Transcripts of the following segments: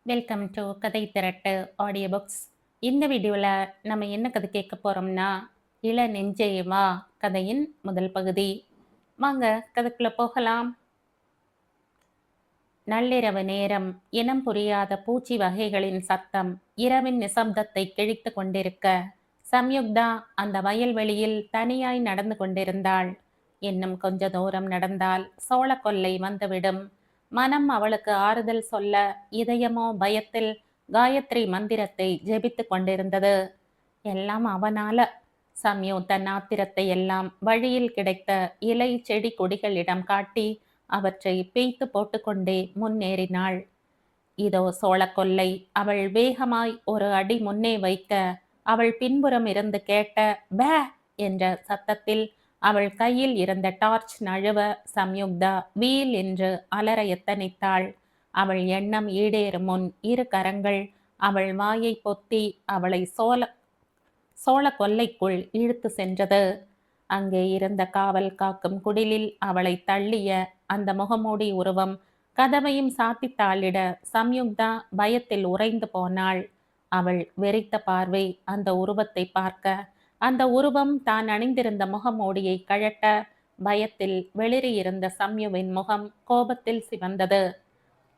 Welcome to கதை திரட்டு audio books. இந்த வீடியோவில் நம்ம என்ன கதை கேட்க போகிறோம்னா, இள நெஞ்சே வா கதையின் முதல் பகுதி. வாங்க கதைக்குள்ள போகலாம். நள்ளிரவு நேரம். இனம் புரியாத பூச்சி வகைகளின் சத்தம் இரவின் நிசப்தத்தை கிழித்து கொண்டிருக்க, சம்யுக்தா அந்த வயல்வெளியில் தனியாய் நடந்து கொண்டிருந்தாள். இன்னும் கொஞ்ச தூரம் நடந்தால் சோள கொல்லை வந்துவிடும். மனம் அவளுக்கு ஆறுதல் சொல்ல, இதயமோ பயத்தில் காயத்ரி மந்திரத்தை ஜெபித்து கொண்டிருந்தது. எல்லாம் அவனால. சம்யு தன் ஆத்திரத்தை எல்லாம் வழியில் கிடைத்த இலை செடி கொடிகளிடம் காட்டி அவற்றை பேய்த்து போட்டுக்கொண்டே முன்னேறினாள். இதோ சோளக்கொல்லை. அவள் வேகமாய் ஒரு அடி முன்னே வைக்க, அவள் பின்புறம் இருந்து கேட்ட பே என்ற சத்தத்தில் அவள் கையில் இருந்த டார்ச் நழுவ சம்யுக்தா வீல் என்று அலற எத்தனித்தாள். அவள் எண்ணம் ஈடேறும் முன் இரு கரங்கள் அவள் வாயை பொத்தி அவளை சோள கொல்லைக்குள் இழுத்து சென்றது. அங்கே இருந்த காவல் காக்கும் குடிலில் அவளை தள்ளிய அந்த முகமூடி உருவம் கதவையும் சாத்தி தாளிட சம்யுக்தா பயத்தில் உறைந்து போனாள். அவள் வெறித்த பார்வை அந்த உருவத்தை பார்க்க, அந்த உருவம் தான் அணிந்திருந்த முகமூடியை கழட்ட, பயத்தில் வெளிரியிருந்த சம்யுவின் முகம் கோபத்தில் சிவந்தது.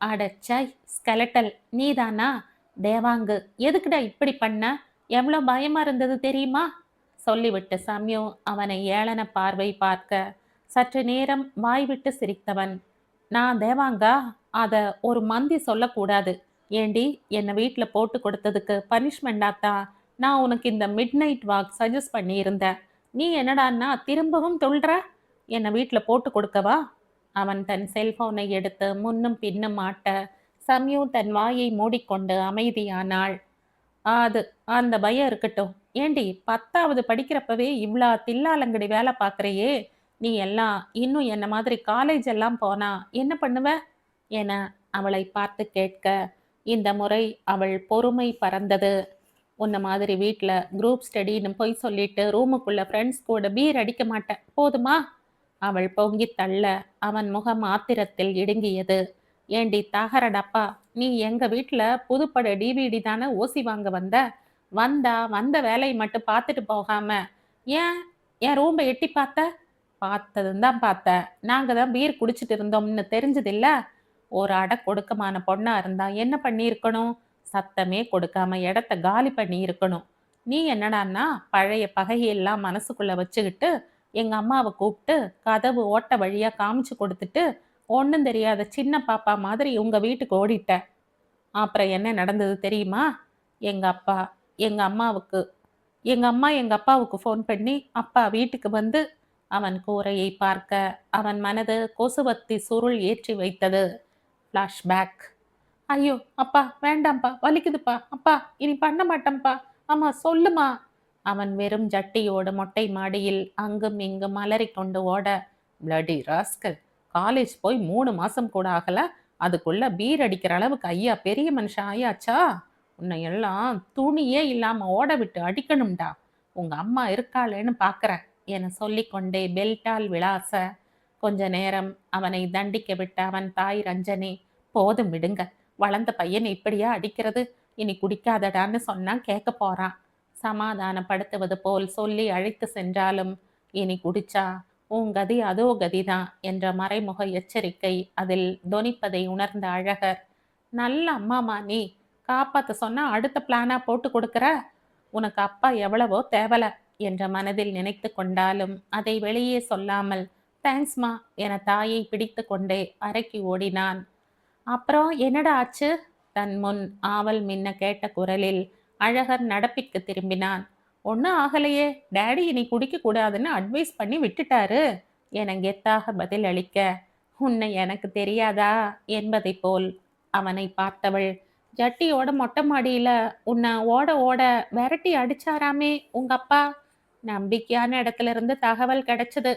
அடச்சை, ஸ்கெலட்டல் நீதானா? தேவாங்கு, எதுக்குடா இப்படி பண்ண? எவ்வளோ பயமா இருந்தது தெரியுமா? சொல்லிவிட்டு சம்யு அவனை ஏளன பார்வை பார்க்க, சற்று நேரம் வாய்விட்டு சிரித்தவன், நான் தேவாங்கா? அத ஒரு மந்தி சொல்லக்கூடாது. ஏண்டி, என்னை வீட்டில் போட்டு கொடுத்ததுக்கு பனிஷ்மெண்டாத்தான் நான் உனக்கு இந்த மிட் நைட் வாக் சஜஸ்ட் பண்ணியிருந்தேன். நீ என்னடான்னா திரும்பவும் துள்ற? என்னை வீட்டில் போட்டு கொடுக்கவா? அவன் தன் செல்போனை எடுத்து முன்னும் பின்னும் ஆட்ட, சம்யு தன் வாயை மூடிக்கொண்டு அமைதியானாள். அது அந்த பயம் இருக்கட்டும். ஏண்டி, 10வது படிக்கிறப்பவே இவ்வளோ தில்லாலங்கடி வேலை பார்க்குறையே, நீ எல்லாம் இன்னும் என்ன மாதிரி காலேஜ் எல்லாம் போனா என்ன பண்ணுவ என அவளை பார்த்து கேட்க, இந்த முறை அவள் பொறுமை பறந்தது. உன்ன மாதிரி வீட்டில் குரூப் ஸ்டடின்னு போய் சொல்லிட்டு ரூமுக்குள்ள ஃப்ரெண்ட்ஸ் கூட பீர் அடிக்க மாட்டேன், போதுமா? அவள் பொங்கி தள்ள அவன் முகம் ஆத்திரத்தில் இடுங்கியது. ஏண்டி தகரடப்பா, நீ எங்க வீட்டுல புதுப்பட டிவிடி தானே ஓசி வாங்க வந்த? வந்த வேலையை மட்டும் பார்த்துட்டு போகாம ஏன் என் ரூமை எட்டி பார்த்த? பார்த்ததும் தான் பார்த்த. நாங்க தான் பீர் குடிச்சிட்டு இருந்தோம்னு தெரிஞ்சதில்ல. ஒரு கொடுக்கமான பொண்ணா இருந்தா என்ன பண்ணியிருக்கணும்? சத்தமே கொடுக்காம இடத்த காலி பண்ணி இருக்கணும். நீ என்னடான்னா பழைய பகையெல்லாம் மனசுக்குள்ள வச்சுக்கிட்டு எங்க அம்மாவை கூப்பிட்டு கதவு ஓட்ட வழியா காமிச்சு கொடுத்துட்டு ஒன்றும் தெரியாத சின்ன பாப்பா மாதிரி உங்க வீட்டுக்கு ஓடிட்ட. அப்புறம் என்ன நடந்தது தெரியுமா? எங்க அப்பா எங்க அம்மாவுக்கு எங்க அப்பாவுக்கு ஃபோன் பண்ணி அப்பா வீட்டுக்கு வந்து அவன் கூரையை பார்க்க அவன் மனது கொசுவத்தி சுருள் ஏற்றி வைத்தது. ஃப்ளாஷ்பேக். ஐயோ அப்பா, வேண்டாம்ப்பா, வலிக்குதுப்பா, அப்பா இனி பண்ண மாட்டேன்ப்பா, அம்மா சொல்லுமா. அவன் வெறும் ஜட்டியோடு மொட்டை மாடியில் அங்கும் இங்கும் அலறிக் கொண்டு ஓட, பிளடி ராஸ்கல், காலேஜ் போய் 3 மாசம் கூட ஆகல, அதுக்குள்ள பீர் அடிக்கிற அளவுக்கு ஐயா பெரிய மனுஷன் ஆயாச்சா? உன்னை எல்லாம் துணியே இல்லாம ஓட விட்டு அடிக்கணும்டா. உங்க அம்மா இருக்காளேன்னு பாக்குறேன் என சொல்லிக்கொண்டே பெல்ட்டால் விளாச, கொஞ்ச நேரம் அவனை தண்டிக்க விட்ட அவன் தாய் ரஞ்சனி, போதும் விடுங்க, வளர்ந்த பையன் இப்படியா அடிக்கிறது? இனி குடிக்காதடான்னு சொன்னா கேட்க போறான். சமாதானப்படுத்துவது போல் சொல்லி அழைத்து சென்றாலும், இனி குடிச்சா உன் கதி அதோ கதிதான் என்ற மறைமுக எச்சரிக்கை அதில் தொனிப்பதை உணர்ந்த அழகர், நல்ல அம்மாமா நீ, காப்பாத்த சொன்னா அடுத்த பிளானா போட்டு கொடுக்கற. உனக்கு அப்பா எவ்வளவோ தேவல என்ற மனதில் நினைத்து கொண்டாலும் அதை வெளியே சொல்லாமல் தேங்க்ஸ்மா என தாயை பிடித்து கொண்டே அறைக்கு ஓடினான். அப்புறம் என்னடா ஆச்சு? தன் முன் ஆவல் மின்ன கேட்ட குரலில் அழகர் நடப்பிற்கு திரும்பினான். ஒன்றும் ஆகலையே, டேடி இனி குடிக்க கூடாதுன்னு அட்வைஸ் பண்ணி விட்டுட்டாரு என கெத்தாக பதில் அளிக்க, உன்னை எனக்கு தெரியாதா என்பதை போல் அவனை பார்த்தவள், ஜட்டியோட மொட்டை மாடியில உன்னை ஓட ஓட விரட்டி அடிச்சாராமே உங்க அப்பா. நம்பிக்கையான இடத்துல இருந்து தகவல் கிடைச்சது.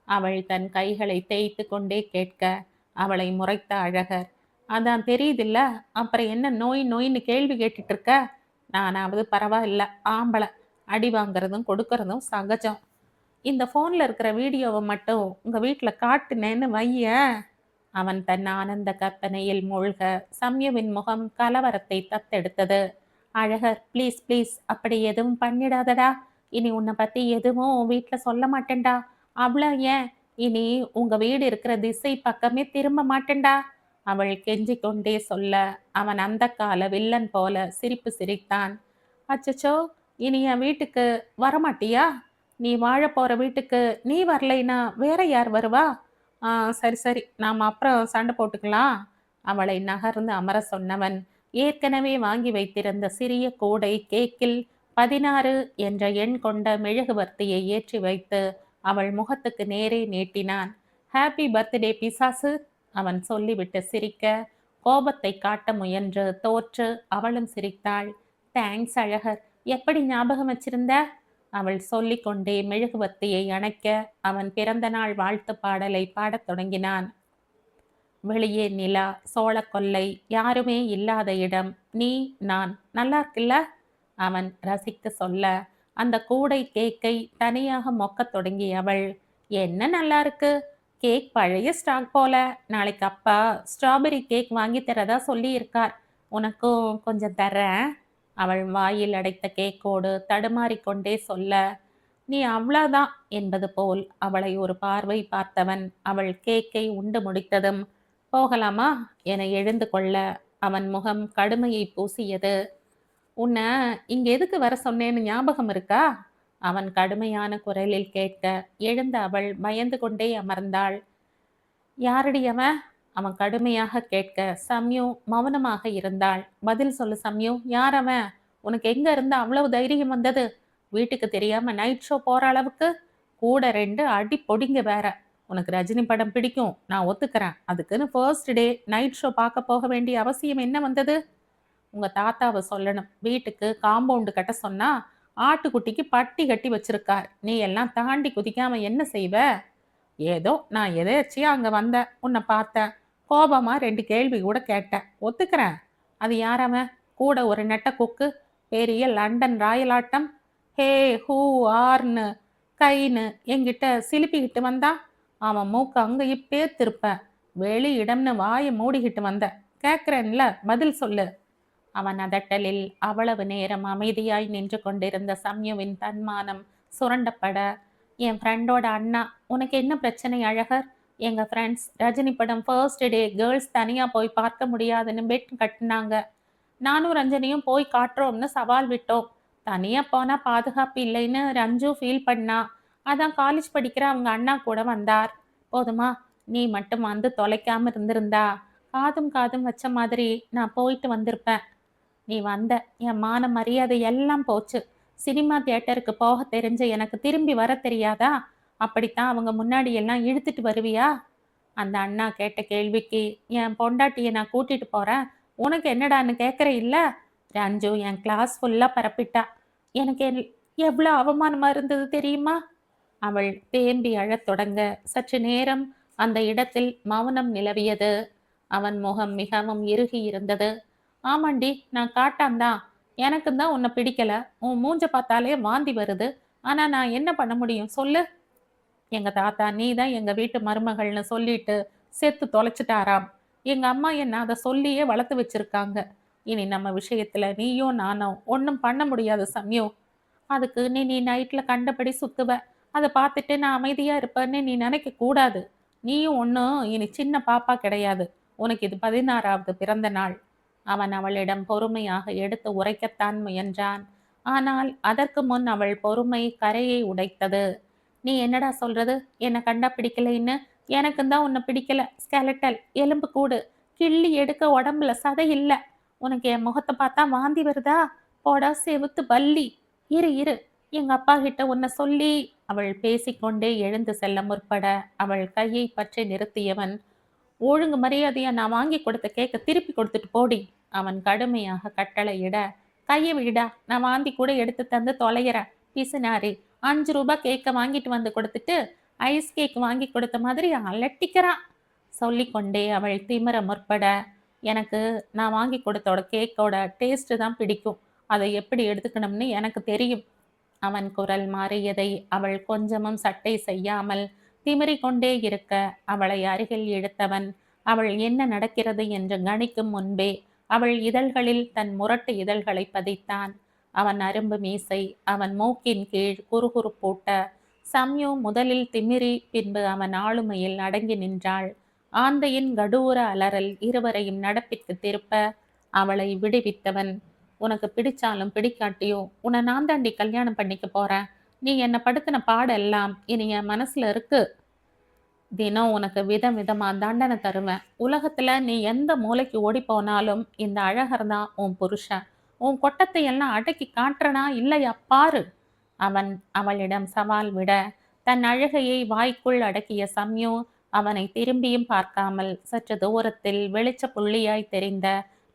அவள் தன் கைகளை தேய்த்து கொண்டே கேட்க, அவளை முறைத்த அழகர், அதான் தெரியுதில்ல, அப்புறம் என்ன நோய் நோயின்னு கேள்வி கேட்டுட்டு இருக்க? நானாவது பரவாயில்ல, ஆம்பளை, அடி வாங்குறதும் கொடுக்கறதும் சகஜம். இந்த ஃபோனில் இருக்கிற வீடியோவை மட்டும் உங்கள் வீட்டில் காட்டுனேன்னு வைய, அவன் தன் ஆனந்த கற்பனையில் மூழ்க சம்யுவின் முகம் கலவரத்தை தத்தெடுத்தது. அழகர், ப்ளீஸ் ப்ளீஸ், அப்படி எதுவும் பண்ணிடாதடா. இனி உன்னை பத்தி எதுவும் உன் வீட்ல சொல்ல மாட்டேன்டா. அவ்வளோ ஏன், இனி உங்க வீடு இருக்கிற திசை பக்கமே திரும்ப மாட்டேன்டா. அவள் கெஞ்சிக் கொண்டே சொல்ல அவன் அந்த கால வில்லன் போல சிரிப்பு சிரித்தான். அச்சச்சோ, இனி என் வீட்டுக்கு வரமாட்டியா? நீ வாழப் போற வீட்டுக்கு நீ வரலைன்னா வேற யார் வருவா? ஆ, சரி சரி, நாம் அப்புறம் சண்டை போட்டுக்கலாம். அவளை நகர்ந்து அமர சொன்னவன் ஏற்கனவே வாங்கி வைத்திருந்த சிறிய கூடை கேக்கில் 16 என்ற எண் கொண்ட மெழுகுவர்த்தியை ஏற்றி வைத்து அவள் முகத்துக்கு நேரே நீட்டினான். ஹாப்பி பர்த்டே பிசாசு, அவன் சொல்லிவிட்டு சிரிக்க கோபத்தை காட்ட முயன்று தோற்று அவளும் சிரித்தாள். தேங்க்ஸ் அழகர், எப்படி ஞாபகம் வச்சிருந்த? அவள் சொல்லிக்கொண்டே மெழுகுவர்த்தியை அணைக்க அவன் பிறந்த நாள் வாழ்த்து பாடலை பாடத் தொடங்கினான். வெளியே நிலா, சோளக்கொல்லை, யாருமே இல்லாத இடம், நீ, நான், நல்லா இருக்குல்ல? அவன் ரசித்து சொல்ல அந்த கூடை கேக்கை தனியாக மொக்கத் தொடங்கியவள். என்ன நல்லா இருக்கு, கேக் பழைய ஸ்டாக் போல. நாளைக்கு அப்பா ஸ்ட்ராபெரி கேக் வாங்கி தரதா சொல்லி இருக்கார். உனக்கும் கொஞ்சம் தரேன். அவள் வாயில் அடைத்த கேக்கோடு தடுமாறிக்கொண்டே சொல்ல, நீ அவ்வளவுதான் என்பது போல் அவளை ஒரு பார்வை பார்த்தவன் அவள் கேக்கை உண்டு முடித்ததும், போகலாமா என எழுந்து கொள்ள அவன் முகம் கடுமையை பூசியது. உன்னை இங்க எதுக்கு வர சொன்னேன்னு ஞாபகம் இருக்கா? அவன் கடுமையான குரலில் கேட்க எழுந்த அவள் பயந்து கொண்டே அமர்ந்தாள். யாரடி அவன்? அவன் கடுமையாக கேட்க சம்யு மௌனமாக இருந்தாள். பதில் சொல்லு சம்யு, யார் அவன்? உனக்கு எங்க இருந்து அவ்வளவு தைரியம் வந்தது? வீட்டுக்கு தெரியாம நைட் ஷோ போற அளவுக்கு? கூட 2 அடி பொடிங்க வேற. உனக்கு ரஜினி படம் பிடிக்கும், நான் ஒத்துக்கிறேன். அதுக்குன்னு ஃபர்ஸ்ட் டே நைட் ஷோ பார்க்க போக வேண்டிய அவசியம் என்ன வந்தது? உங்க தாத்தாவை சொல்லணும். வீட்டுக்கு காம்பவுண்டு கட்ட சொன்னா ஆட்டுக்குட்டிக்கு பட்டி கட்டி வச்சிருக்கார். நீ எல்லாம் தாண்டி குதிக்காம என்ன செய்வ? ஏதோ நான் எதேர்ச்சியா அங்க வந்தேன், உன்னை பார்த்தேன். கோபமா 2 கேள்வி கூட கேட்டேன், ஒத்துக்கிறேன். அது யார் அவன்? கூட ஒரு நெட்ட கொக்கு, பெரிய லண்டன் ராயலாட்டம், ஹே ஹூ ஆர்னு கைன்னு என்கிட்ட சிலுப்பிக்கிட்டு வந்தான். அவன் மூக்கு அங்க இப்பே திருப்பேன். வெளி இடம்னு வாயை மூடிக்கிட்டு வந்த. கேட்கிறேன்ல, பதில் சொல்லு. அவன் அதட்டலில் அவ்வளவு நேரம் அமைதியாய் நின்று கொண்டிருந்த சம்யுவின் தன்மானம் சுரண்டப்பட, என் ஃப்ரெண்டோட அண்ணா, உனக்கு என்ன பிரச்சனை அழகர்? எங்க ஃப்ரெண்ட்ஸ் ரஜினி படம் ஃபர்ஸ்ட் டே கேர்ள்ஸ் தனியா போய் பார்க்க முடியாதுன்னு பெட் கட்டினாங்க. நானும் ரஞ்சனியும் போய் காட்டுறோம்னு சவால் விட்டோம். தனியா போனா பாதுகாப்பு இல்லைன்னு ரஞ்சு ஃபீல் பண்ணா. அதான் காலேஜ் படிக்கிற அவங்க அண்ணா கூட வந்தார். போதுமா? நீ மட்டும் வந்து தொலைக்காம இருந்திருந்தா காதும் காதும் வச்ச மாதிரி நான் போயிட்டு வந்திருப்பேன். நீ வந்த, என் மான மரியாதை எல்லாம் போச்சு. சினிமா தியேட்டருக்கு போக தெரிஞ்ச எனக்கு திரும்பி வர தெரியாதா? அப்படித்தான் அவங்க முன்னாடி எல்லாம் இழுத்துட்டு வருவியா? அந்த அண்ணா கேட்ட கேள்விக்கு, என் பொண்டாட்டியை நான் கூட்டிட்டு போறேன், உனக்கு என்னடான்னு கேட்குற இல்ல? ரஞ்சு என் கிளாஸ் ஃபுல்லா பரப்பிட்டா. எனக்கு எவ்வளோ அவமானமா இருந்தது தெரியுமா? அவள் தேம்பி அழத் தொடங்க சற்று நேரம் அந்த இடத்தில் மௌனம் நிலவியது. அவன் முகம் மிகவும் இறுகி இருந்தது. ஆமாண்டி, நான் காட்டான்தான். எனக்கு தான் உன்னை பிடிக்கல. உன் மூஞ்ச பார்த்தாலே வாந்தி வருது. ஆனா நான் என்ன பண்ண முடியும் சொல்லு? எங்க தாத்தா நீ தான் எங்க வீட்டு மருமகள்னு சொல்லிட்டு செத்து தொலைச்சிட்டாராம். எங்க அம்மா என்ன அதை சொல்லியே வளர்த்து வச்சிருக்காங்க. இனி நம்ம விஷயத்துல நீயும் நானும் ஒன்றும் பண்ண முடியாது சம்யு. அதுக்கு நீ நைட்ல கண்டபடி சுத்துவ. அதை பார்த்துட்டு நான் அமைதியா இருப்பேன்னு நீ நினைக்க கூடாது. நீயும் ஒன்றும் இனி சின்ன பாப்பா கிடையாது. உனக்கு இது 16வது பிறந்த நாள். அவன் அவளிடம் பொறுமையாக எடுத்து உரைக்கத்தான் முயன்றான். ஆனால் அதற்கு முன் அவள் பொறுமை கரையை உடைத்தது. நீ என்னடா சொல்றது? என்ன கண்டா பிடிக்கலைன்னு? எனக்கும் தான் உன்னை பிடிக்கல. ஸ்கெலட்டல், எலும்பு கூடு, கிள்ளி எடுக்க உடம்புல சதை இல்ல. உனக்கு என் முகத்தை பார்த்தா வாந்தி வருதா? போடா செவுத்து பல்லி. இரு இரு, எங்க அப்பா கிட்ட உன்னை சொல்லி. அவள் பேசிக்கொண்டே எழுந்து செல்ல முற்பட அவள் கையை பற்றி நிறுத்தியவன், ஒழுங்கு மரியாதையா நான் வாங்கி கொடுத்த கேக்க திருப்பி கொடுத்துட்டு போடி. அவன் கடுமையாக கட்டளையிட, கையை விடா, நான் வாந்தி கூட எடுத்து தந்து தொலைகிறேன். பிசுனாரி, 5 ரூபாய் கேக்க வாங்கிட்டு வந்து கொடுத்துட்டு ஐஸ் கேக் வாங்கி கொடுத்த மாதிரி அலட்டிக்கிறான். சொல்லிக்கொண்டே அவள் திமிர முற்பட, எனக்கு நான் வாங்கி கொடுத்தோட கேக்கோட டேஸ்ட் தான் பிடிக்கும். அதை எப்படி எடுத்துக்கணும்னு எனக்கு தெரியும். அவன் குரல் மாறியதை அவள் கொஞ்சமும் சட்டை செய்யாமல் திமிரிக் கொண்டே இருக்க அவளை அருகில் இழுத்தவன், அவள் என்ன நடக்கிறது என்று கணிக்கும் முன்பே அவள் இதழ்களில் தன் முரட்டு இதழ்களை பதித்தான். அவன் அரும்பு மீசை, அவன் மூக்கின் கீழ் குறுகுறுப்பூட்ட. சம்யு முதலில் திமிரி, பின்பு அவன் ஆளுமையில் அடங்கி நின்றாள். ஆந்தையின் கடூர அலறல் இருவரையும் நடப்பிற்கு திருப்ப அவளை விடுவித்தவன், உனக்கு பிடிச்சாலும் பிடிக்காட்டியோ உன்னை நான் தாண்டி கல்யாணம் பண்ணிக்க போறேன். நீ என்னை படுத்தின பாடெல்லாம் இனி என் மனசுல இருக்கு. தினம் உனக்கு விதம் விதமா தண்டனை தருவேன். உலகத்துல நீ எந்த மூலைக்கு ஓடி போனாலும் இந்த அழகர் தான் உன் புருஷன். உன் கொட்டத்தை எல்லாம் அடக்கி காட்டுறனா இல்லையா பாரு. அவன் அவளிடம் சவால் விட, தன் அழுகையை வாய்க்குள் அடக்கிய சம்யு அவனை திரும்பியும் பார்க்காமல் சற்று தூரத்தில் வெளிச்ச புள்ளியாய் தெரிந்த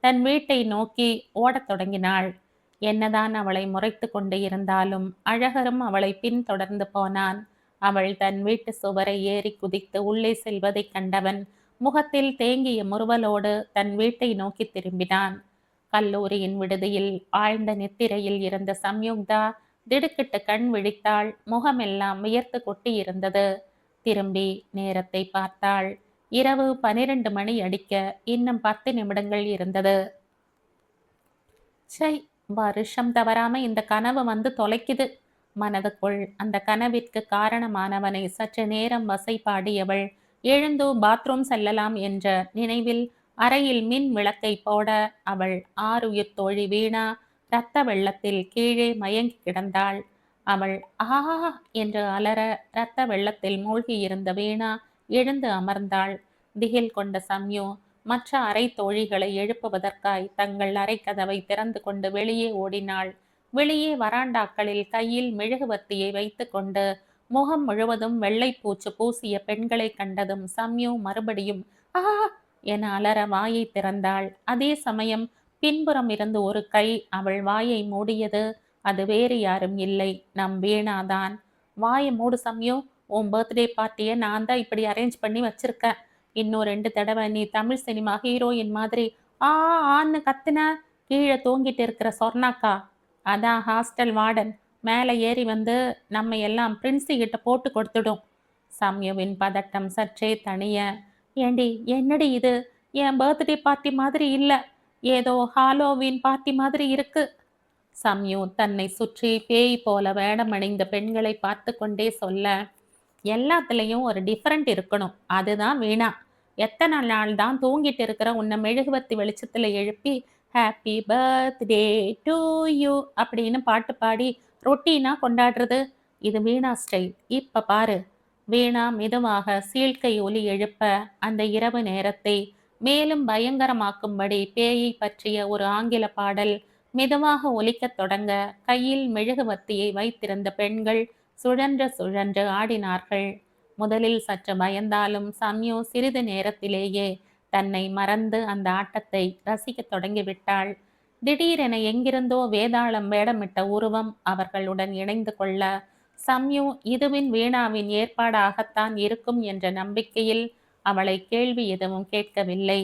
தன் வீட்டை நோக்கி ஓடத் தொடங்கினாள். என்னதான் அவளை முறைத்து கொண்டு இருந்தாலும் அழகரும் அவளை பின்தொடர்ந்து போனான். அவள் தன் வீட்டு சுவரை ஏறி குதித்து உள்ளே செல்வதைக் கண்டவன் முகத்தில் தேங்கிய முறுவலோடு தன் வீட்டை நோக்கி திரும்பினான். கல்லூரியின் விடுதியில் ஆழ்ந்த நித்திரையில் இருந்த சம்யுக்தா திடுக்கிட்டு கண் விழித்தாள். முகமெல்லாம் வியர்த்து கொட்டி இருந்தது. திரும்பி நேரத்தை பார்த்தாள். இரவு 12 மணி அடிக்க இன்னும் 10 நிமிடங்கள் இருந்தது. சை, வருஷம் தவறாம இந்த கனவு வந்து தொலைக்குது. மனதுக்குள் அந்த கனவிற்கு காரணமானவனை சற்று நேரம் வசைபாடியவள் எழுந்து பாத்ரூம் செல்லலாம் என்ற நினைவில் அறையில் மின் விளக்கை போட அவள் ஆருயிர் தோழி வீணா இரத்த வெள்ளத்தில் கீழே மயங்கி கிடந்தாள். அவள் ஆ என்று அலற இரத்த வெள்ளத்தில் மூழ்கியிருந்த வீணா எழுந்து அமர்ந்தாள். திகில் கொண்ட சம்யு மற்ற அறை தோழிகளை எழுப்புவதற்காய் தங்கள் அறை கதவை திறந்து கொண்டு வெளியே ஓடினாள். வெளியே வராண்டாக்களில் கையில் மெழுகுவர்த்தியை வைத்து கொண்டு முகம் முழுவதும் வெள்ளை பூச்சு பூசிய பெண்களை கண்டதும் சம்யு மறுபடியும் ஆ என அலற வாயை திறந்தாள். அதே சமயம் பின்புறம் இருந்து ஒரு கை அவள் வாயை மூடியது. அது வேறு யாரும் இல்லை, நம் வீணாதான். வாயை மூடு சம்யு, உன் பர்த்டே பார்ட்டியை நான் தான் இப்படி அரேஞ்ச் பண்ணி வச்சிருக்கேன். இன்னும் 2 தடவை நீ தமிழ் சினிமா ஹீரோயின் மாதிரி ஆ ஆன்னு கத்துன, கீழே தூங்கிட்டு இருக்கிற சொர்ணாக்கா, அதான் ஹாஸ்டல் வார்டன், மேலே ஏறி வந்து நம்ம எல்லாம் பிரின்ஸி கிட்ட போட்டு கொடுத்துடும். சம்யுவின் பதட்டம் சற்றே தணிய, ஏண்டி என்னடி இது, என் பர்த்டே பார்ட்டி மாதிரி இல்லை, ஏதோ ஹாலோவின் பார்ட்டி மாதிரி இருக்கு. சம்யு தன்னை சுற்றி பேய் போல வேடமணிந்த பெண்களை பார்த்து கொண்டே சொல்ல, எல்லாத்துலேயும் ஒரு டிஃப்ரெண்ட் இருக்கணும், அதுதான் வீணா. எத்தனை நாள் தான் தூங்கிட்டு இருக்கிற உன்னை மெழுகுவர்த்தி வெளிச்சத்தில் எழுப்பி ஹாப்பி பர்த்டே டு யூ அப்படின்னு பாட்டு பாடி ரொட்டீனா கொண்டாடுறது? இது வீணா ஸ்டைல். இப்ப பாரு. வீணா மெதுவாக சீழ்க்கை ஒலி எழுப்ப அந்த இரவு நேரத்தை மேலும் பயங்கரமாக்கும்படி பேயை பற்றிய ஒரு ஆங்கில பாடல் மெதுவாக ஒலிக்கத் தொடங்க கையில் மெழுகுவர்த்தியை வைத்திருந்த பெண்கள் சுழன்று சுழன்று ஆடினார்கள். முதலில் சற்று பயந்தாலும் சம்யு சிறிது நேரத்திலேயே தன்னை மறந்து அந்த ஆட்டத்தை ரசிக்கத் தொடங்கிவிட்டாள். திடீரென எங்கிருந்தோ வேதாளம் வேடமிட்ட உருவம் அவர்களுடன் இணைந்து கொள்ள சம்யு இதுவின் வீணாவின் ஏற்பாடாகத்தான் இருக்கும் என்ற நம்பிக்கையில் அவளை கேள்வி எதுவும் கேட்கவில்லை.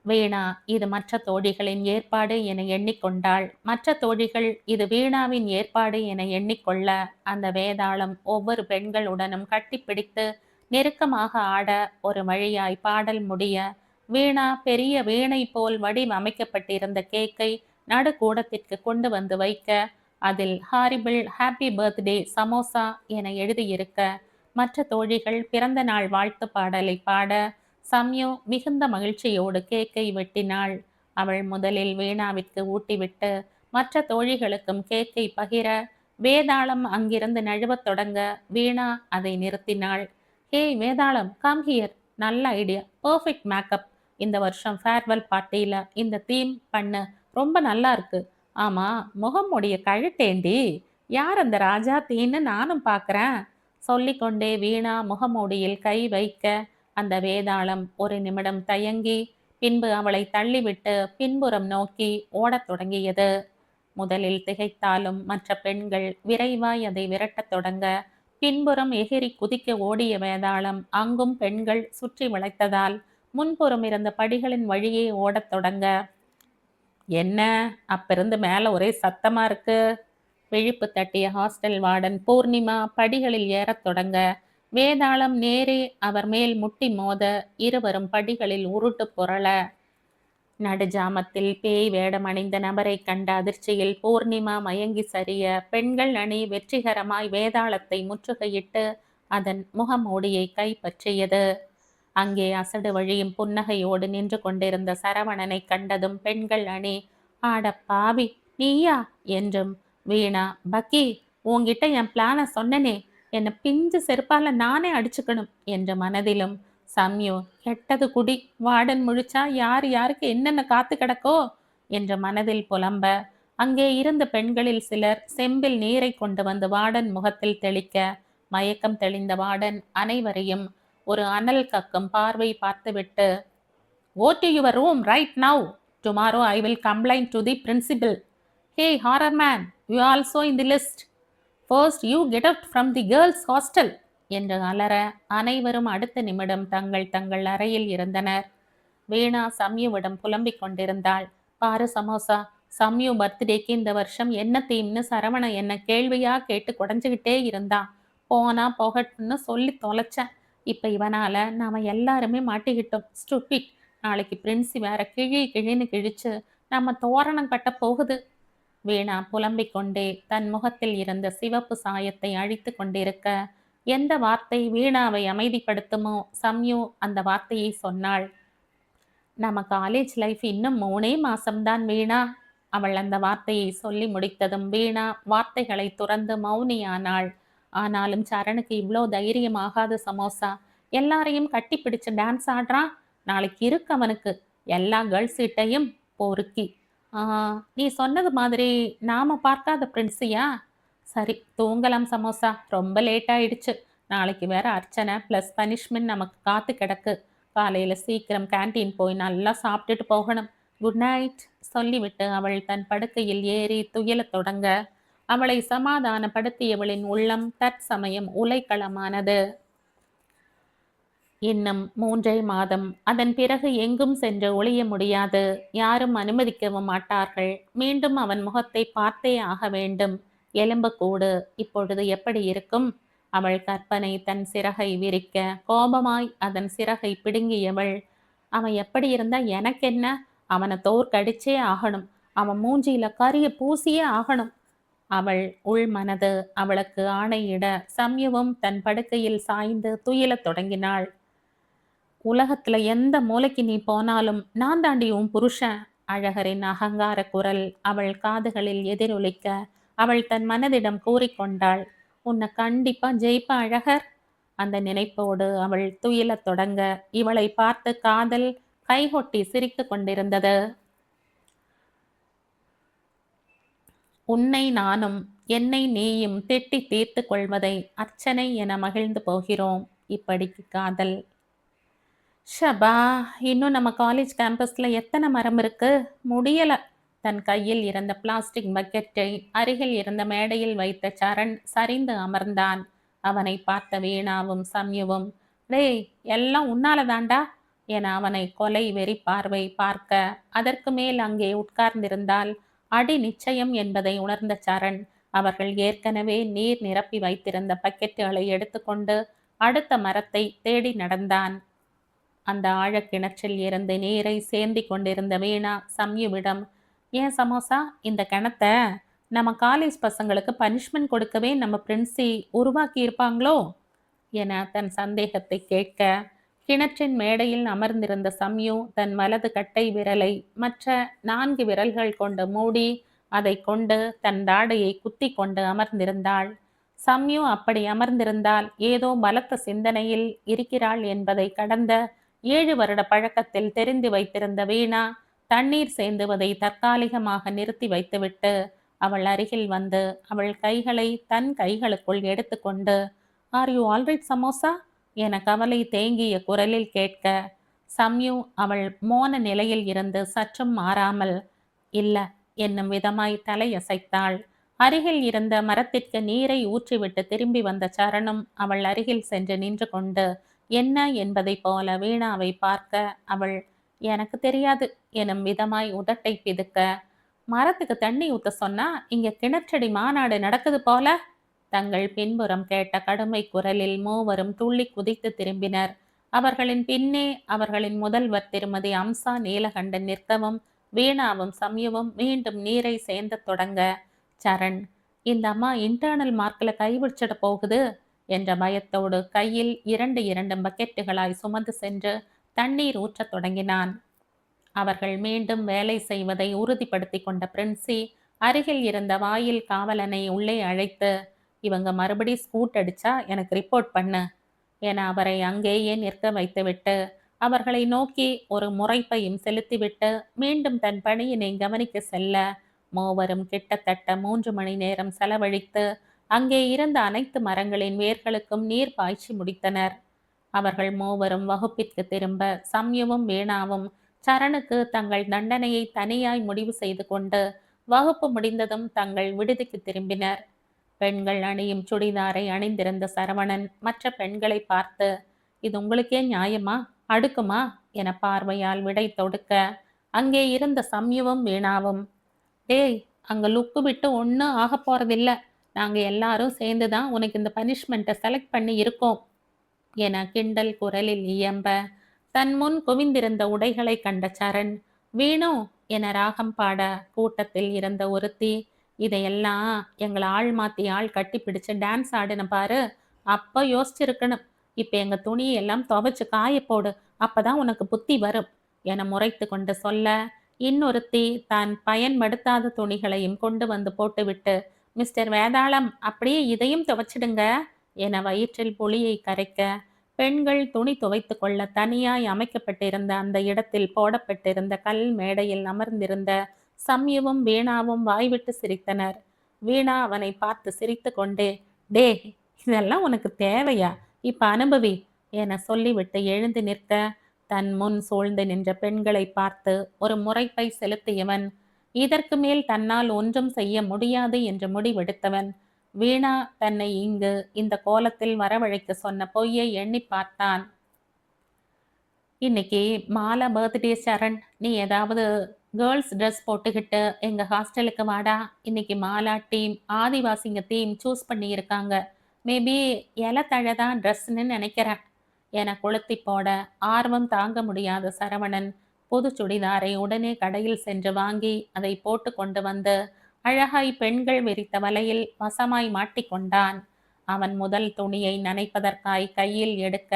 வீணா இது மற்ற தோழிகளின் ஏற்பாடு என எண்ணிக்கொண்டாள். மற்ற தோழிகள் இது வீணாவின் ஏற்பாடு என எண்ணிக்கொள்ள அந்த வேதாளம் ஒவ்வொரு பெண்களுடனும் கட்டிப்பிடித்து நெருக்கமாக ஆட ஒரு வழியாய் பாடல் முடிய வீணா பெரிய வீணை போல் வடிவமைக்கப்பட்டிருந்த கேக்கை நடுக்கூடத்திற்கு கொண்டு வந்து வைக்க அதில் ஹாரிபிள் ஹாப்பி பர்த்டே சமோசா என எழுதியிருக்க மற்ற தோழிகள் பிறந்த நாள் வாழ்த்து பாடலை பாட சம்யு மிகுந்த மகிழ்ச்சியோடு கேக்கை வெட்டினாள். அவள் முதலில் வீணாவிற்கு ஊட்டிவிட்டு மற்ற தோழிகளுக்கும் கேக்கை பகிர வேதாளம் அங்கிருந்து நழுவத் தொடங்க வீணா அதை நிறுத்தினாள். ஹே வேதாளம், கம் ஹியர். நல்ல ஐடியா, பர்ஃபெக்ட் மேக்கப். இந்த வருஷம் ஃபேர்வெல் பார்ட்டியில இந்த தீம் பண்ணு, ரொம்ப நல்லா இருக்கு. ஆமா, முகமுடைய கழுத்தேண்டி, யார் அந்த ராஜா தீன்னு நானும் பார்க்குறேன். சொல்லிக்கொண்டே வீணா முகமூடியில் கை வைக்க அந்த வேதாளம் ஒரு நிமிடம் தயங்கி பின்பு அவளை தள்ளிவிட்டு பின்புறம் நோக்கி ஓடத் தொடங்கியது. முதலில் திகைத்தாலும் மற்ற பெண்கள் விரைவாய் அதை விரட்டத் தொடங்க பின்புறம் எகிரி குதிக்க ஓடிய வேதாளம் அங்கும் பெண்கள் சுற்றி வளைத்ததால் முன்புறம் இருந்த படிகளின் வழியே ஓடத் தொடங்க, என்ன அப்பிருந்து மேலே ஒரே சத்தமா இருக்கு? விழிப்பு தட்டிய ஹாஸ்டல் வார்டன் பூர்ணிமா படிகளில் ஏறத் தொடங்க வேதாளம் நேரே அவர் மேல் முட்டி மோத இருவரும் படிகளில் உருட்டு புரள, நடுஜாமத்தில் பேய் வேடமணிந்த நபரை கண்ட அதிர்ச்சியில் பூர்ணிமா மயங்கி சரிய பெண்கள் அணி வெற்றிகரமாய் வேதாளத்தை முற்றுகையிட்டு அதன் முகமூடியை கைப்பற்றியது. அங்கே அசடு வழியும் புன்னகையோடு நின்று கொண்டிருந்த சரவணனை கண்டதும் பெண்கள் அணி, ஆட பாவி நீயா என்றும், வீணா பக்கி உன்கிட்ட என் பிளான சொன்னனே, என்னை பிஞ்சு செருப்பால நானே அடிச்சுக்கணும் என்ற மனதிலும், சம்யு கெட்டது குடி, வார்டன் முழிச்சா யார் யாருக்கு என்னென்ன காத்து கிடக்கோ என்ற மனதில் புலம்ப, அங்கே இருந்த பெண்களில் சிலர் செம்பில் நீரை கொண்டு வந்து வார்டன் முகத்தில் தெளிக்க, மயக்கம் தெளிந்த வார்டன் அனைவரையும் ஒரு அனல் கக்கும் பார்வை பார்த்துவிட்டு, go to your room right now. Tomorrow I will complain to the principal. Hey horror man, you are also in the list. First you get out from the girls hostel என்று அலற அனைவரும் அடுத்த நிமிடம் தங்கள் தங்கள் அறையில் இருந்தனர். வீணா சம்யுவிடம் புலம்பிக் கொண்டிருந்தாள். பாரு சமோசா, சம்யு பர்த்டேக்கு இந்த வருஷம் என்ன தீம்னு சரவண என்ன கேள்வியா கேட்டு குடைஞ்சுக்கிட்டே இருந்தான். போனா போகட்டும்னு சொல்லி தொலைச்சேன். இப்ப இவனால நாம எல்லாருமே மாட்டிக்கிட்டோம். ஸ்டூபிட். நாளைக்கு பிரின்சி வேற கிழின்னு கிழிச்சு நம்ம தோரணம் கட்ட போகுது. வீணா புலம்பிக் கொண்டே தன் முகத்தில் இருந்த சிவப்பு சாயத்தை அழித்து கொண்டிருக்க, எந்த வார்த்தை வீணாவை அமைதிப்படுத்துமோ சம்யு அந்த வார்த்தையை சொன்னாள். நம்ம காலேஜ் லைஃப் இன்னும் 3 மாசம்தான் வீணா. அவள் அந்த வார்த்தையை சொல்லி முடித்ததும் வீணா வார்த்தைகளை துறந்து மௌனியானாள். ஆனாலும் சரணுக்கு இவ்வளோ தைரியம் ஆகாது சமோசா. எல்லாரையும் கட்டி பிடிச்சு டான்ஸ் ஆடுறான். நாளைக்கு இருக்கு அவனுக்கு எல்லா கேர்ள்ஸ் கிட்டையும் பொறுக்கி. நீ சொன்னது மாதிரி நாம பார்க்காத பிரின்ஸியா? சரி தூங்கலாம் சமோசா, ரொம்ப லேட் ஆயிடுச்சு. நாளைக்கு வேற அர்ச்சனை ப்ளஸ் பனிஷ்மெண்ட் நமக்கு காத்து கிடக்கு. காலையில் சீக்கிரம் கேன்டீன் போய் நல்லா சாப்பிட்டுட்டு போகணும். குட் நைட் சொல்லிவிட்டு அவள் தன் படுக்கையில் ஏறி துயலத் தொடங்க, அவளை சமாதானப்படுத்தியவளின் உள்ளம் தற்சமயம் உலைக்களமானது. இன்னும் 3 மாதம். அதன் பிறகு எங்கும் சென்று ஒளிய முடியாது. யாரும் அனுமதிக்கவும் மாட்டார்கள். மீண்டும் அவன் முகத்தை பார்த்தே ஆக வேண்டும். எலும்புக்கூடு இப்பொழுது எப்படி இருக்கும்? அவள் கற்பனை தன் சிறகை விரிக்க கோபமாய் அதன் சிறகை பிடுங்கியவள். அவன் எப்படி இருந்தா எனக்கென்ன? அவனை தோற்கடிச்சே ஆகணும். அவன் மூஞ்சியில கரிய பூசியே ஆகணும். அவள் உள் மனது அவளுக்கு ஆணையிட சம்யுவும் தன் படுக்கையில் சாய்ந்து துயிலத் தொடங்கினாள். உலகத்துல எந்த மூலைக்கு நீ போனாலும் நான் தாண்டி உன் புருஷன். அழகரின் அகங்கார குரல் அவள் காதுகளில் எதிரொலிக்க அவள் தன் மனதிடம் கூறிக்கொண்டாள், உன்னை கண்டிப்பா ஜெயிப்ப அழகர். அந்த நினைப்போடு அவள் துயிலத் தொடங்க இவளை பார்த்து காதல் கைகொட்டி சிரித்து கொண்டிருந்தது. உன்னை நானும் என்னை நீயும் திட்டி தீர்த்து கொள்வதை அர்ச்சனை என மகிழ்ந்து போகிறோம். இப்படிக்கு காதல். ஷபா, இன்னும் நம்ம காலேஜ் கேம்பஸ்ல எத்தனை மரம் இருக்கு? முடியல. தன் கையில் இருந்த பிளாஸ்டிக் பக்கெட்டை அருகில் இருந்த மேடையில் வைத்த சரண் சரிந்து அமர்ந்தான். அவனை பார்த்த வீணாவும் சம்யுவும், டேய் எல்லாம் உன்னால தாண்டா என அவனை கொலை வெறி பார்வை பார்க்க, அதற்கு மேல் அங்கே உட்கார்ந்திருந்தால் அடி நிச்சயம் என்பதை உணர்ந்த சரண் அவர்கள் ஏற்கனவே நீர் நிரப்பி வைத்திருந்த பக்கெட்டுகளை எடுத்துக்கொண்டு அடுத்த மரத்தை தேடி நடந்தான். அந்த ஆழக்கிணற்றில் இருந்து நீரை சேந்தி கொண்டிருந்த வீணா சம்யுவிடம், ஏன் சமோசா, இந்த கிணத்தை நம்ம காலேஜ் பசங்களுக்கு பனிஷ்மெண்ட் கொடுக்கவே நம்ம பிரின்சி உருவாக்கி இருப்பாங்களோ என தன் சந்தேகத்தை கேட்க, கிணற்றின் மேடையில் அமர்ந்திருந்த சம்யு தன் வலது கட்டை விரலை மற்ற 4 விரல்கள் கொண்டு மூடி அதை கொண்டு தன் தாடையை குத்தி கொண்டு அமர்ந்திருந்தாள். சம்யு அப்படி அமர்ந்திருந்தால் ஏதோ பலத்த சிந்தனையில் இருக்கிறாள் என்பதை கடந்த 7 வருட பழக்கத்தில் தெரிந்து வைத்திருந்த வீணா தண்ணீர் சேந்துவதை தற்காலிகமாக நிறுத்தி வைத்துவிட்டு அவள் அருகில் வந்து அவள் கைகளை தன் கைகளுக்குள் எடுத்துக்கொண்டு, ஆர் யூ ஆல்ரைட் சமோசா என கவலை தேங்கிய குரலில் கேட்க, சம்யு அவள் மோன நிலையில் இருந்து சற்றும் மாறாமல் இல்ல என்னும் விதமாய் தலையசைத்தாள். அருகில் இருந்த மரத்திற்கு நீரை ஊற்றிவிட்டு திரும்பி வந்த சரணும் அவள் அருகில் சென்று நின்று கொண்டு என்ன என்பதை போல வீணாவை பார்க்க, அவள் எனக்கு தெரியாது எனும் விதமாய் உதட்டை பிதுக்க, மரத்துக்கு தண்ணி ஊத்த சொன்னா இங்க கிணற்றடி மாநாடு நடக்குது போல தங்கள் பின்புறம் கேட்ட கடுமை குரலில் மூவரும் துள்ளி குதித்து திரும்பினர். அவர்களின் பின்னே அவர்களின் முதல்வர் திருமதி அம்சா நீலகண்டன் நிற்கவும், வீணாவும் சம்யுவும் மீண்டும் நீரை சேந்தத் தொடங்க, சரண், இந்த அம்மா இன்டர்னல் மார்க்ல கைவிடிச்சிட போகுது என்ற பயத்தோடு கையில் இரண்டு இரண்டு பக்கெட்டுகளாய் சுமந்து சென்று தண்ணீர் ஊற்றத் தொடங்கினான். அவர்கள் மீண்டும் வேலை செய்வதை உறுதிப்படுத்தி கொண்ட பிரின்சி அருகில் இருந்த வாயில் காவலனை உள்ளே அழைத்து, இவங்க மறுபடி ஸ்கூட் அடிச்சா எனக்கு ரிப்போர்ட் பண்ணு என அவரை அங்கேயே நிற்க வைத்துவிட்டு அவர்களை நோக்கி ஒரு முறைப்பையும் செலுத்திவிட்டு மீண்டும் தன் பணியினை கவனிக்க செல்ல, மூவரும் கிட்டத்தட்ட 3 மணி நேரம் செலவழித்து அங்கே இருந்த அனைத்து மரங்களின் வேர்களுக்கும் நீர் பாய்ச்சி முடித்தனர். அவர்கள் மூவரும் வகுப்பிற்கு திரும்ப சம்யுவும் வீணாவும் சரணுக்கு தங்கள் தண்டனையை தனியாய் முடிவு செய்து கொண்டு வகுப்பு முடிந்ததும் தங்கள் விடுதிக்கு திரும்பினர். பெண்கள் அணியும் சுடிதாரை அணிந்திருந்த சரவணன் மற்ற பெண்களை பார்த்து, இது உங்களுக்கே நியாயமா, அடுக்குமா என பார்வையால் விடை தொடுக்க, அங்கே இருந்த சம்யுவும் வீணாவும், டேய், அங்க லுக்கு விட்டு ஒன்றும் ஆக போறதில்ல, நாங்க எல்லாரும் சேர்ந்துதான் உனக்கு இந்த பனிஷ்மெண்ட்டை செலக்ட் பண்ணி இருக்கோம் என கிண்டல் குரலில் இயம்ப, தன் முன் குவிந்திருந்த உடைகளை கண்ட சரண், வீணு என ராகம் பாட கூட்டத்தில் இருந்த ஒருத்தி, இதையெல்லாம் எங்களை ஆள் மாத்தி ஆள் கட்டி பிடிச்சு டான்ஸ் ஆடின பாரு, அப்ப யோசிச்சிருக்கணும். இப்ப எங்க துணியெல்லாம் துவைச்சு காய போடு, அப்பதான் உனக்கு புத்தி வரும் என முறைத்து கொண்டு சொல்ல, இன்னொருத்தி தான் பயன்படுத்தாத துணிகளையும் கொண்டு வந்து போட்டுவிட்டு, மிஸ்டர் வேதாளம், அப்படியே இதையும் துவைச்சிடுங்க என வயிற்றில் புளியை கரைக்க, பெண்கள் துணி துவைத்து கொள்ள தனியாய் அமைக்கப்பட்டிருந்த அந்த இடத்தில் போடப்பட்டிருந்த கல் மேடையில் அமர்ந்திருந்த சம்யுவும் வீணாவும் வாய்விட்டு சிரித்தனர். வீணா அவனை பார்த்து சிரித்து கொண்டே, டே, இதெல்லாம் உனக்கு தேவையா, இப்ப அனுபவி என சொல்லிவிட்டு எழுந்து நிற்க, தன் முன் சூழ்ந்து நின்ற பெண்களை பார்த்து ஒரு முறைப்பை செலுத்தியவன், இதற்கு மேல் தன்னால் ஒன்றும் செய்ய முடியாது என்று முடிவெடுத்தவன், வீணா தன்னை இங்கு இந்த கோலத்தில் வரவழைக்க சொன்ன பொய்யை எண்ணி பார்த்தான். இன்னைக்கு மாலா பர்த்டே சரண், நீ ஏதாவது கேர்ள்ஸ் ட்ரெஸ் போட்டுக்கிட்டு எங்க ஹாஸ்டலுக்கு வாடா. இன்னைக்கு மாலா டீம் ஆதிவாசிங்க தீம் சூஸ் பண்ணி இருக்காங்க. மேபி இலை தழை தான் ட்ரெஸ்ன்னு நினைக்கிறேன் என கொளுத்தி போட ஆர்வம் தாங்க முடியாத சரவணன் புது சுடிதாரை உடனே கடையில் சென்று வாங்கி அதை போட்டு கொண்டு வந்து அழகாய் பெண்கள் விரித்த வலையில் வசமாய் மாட்டிக்கொண்டான். அவன் முதல் துணியை நனைப்பதற்காய் கையில் எடுக்க,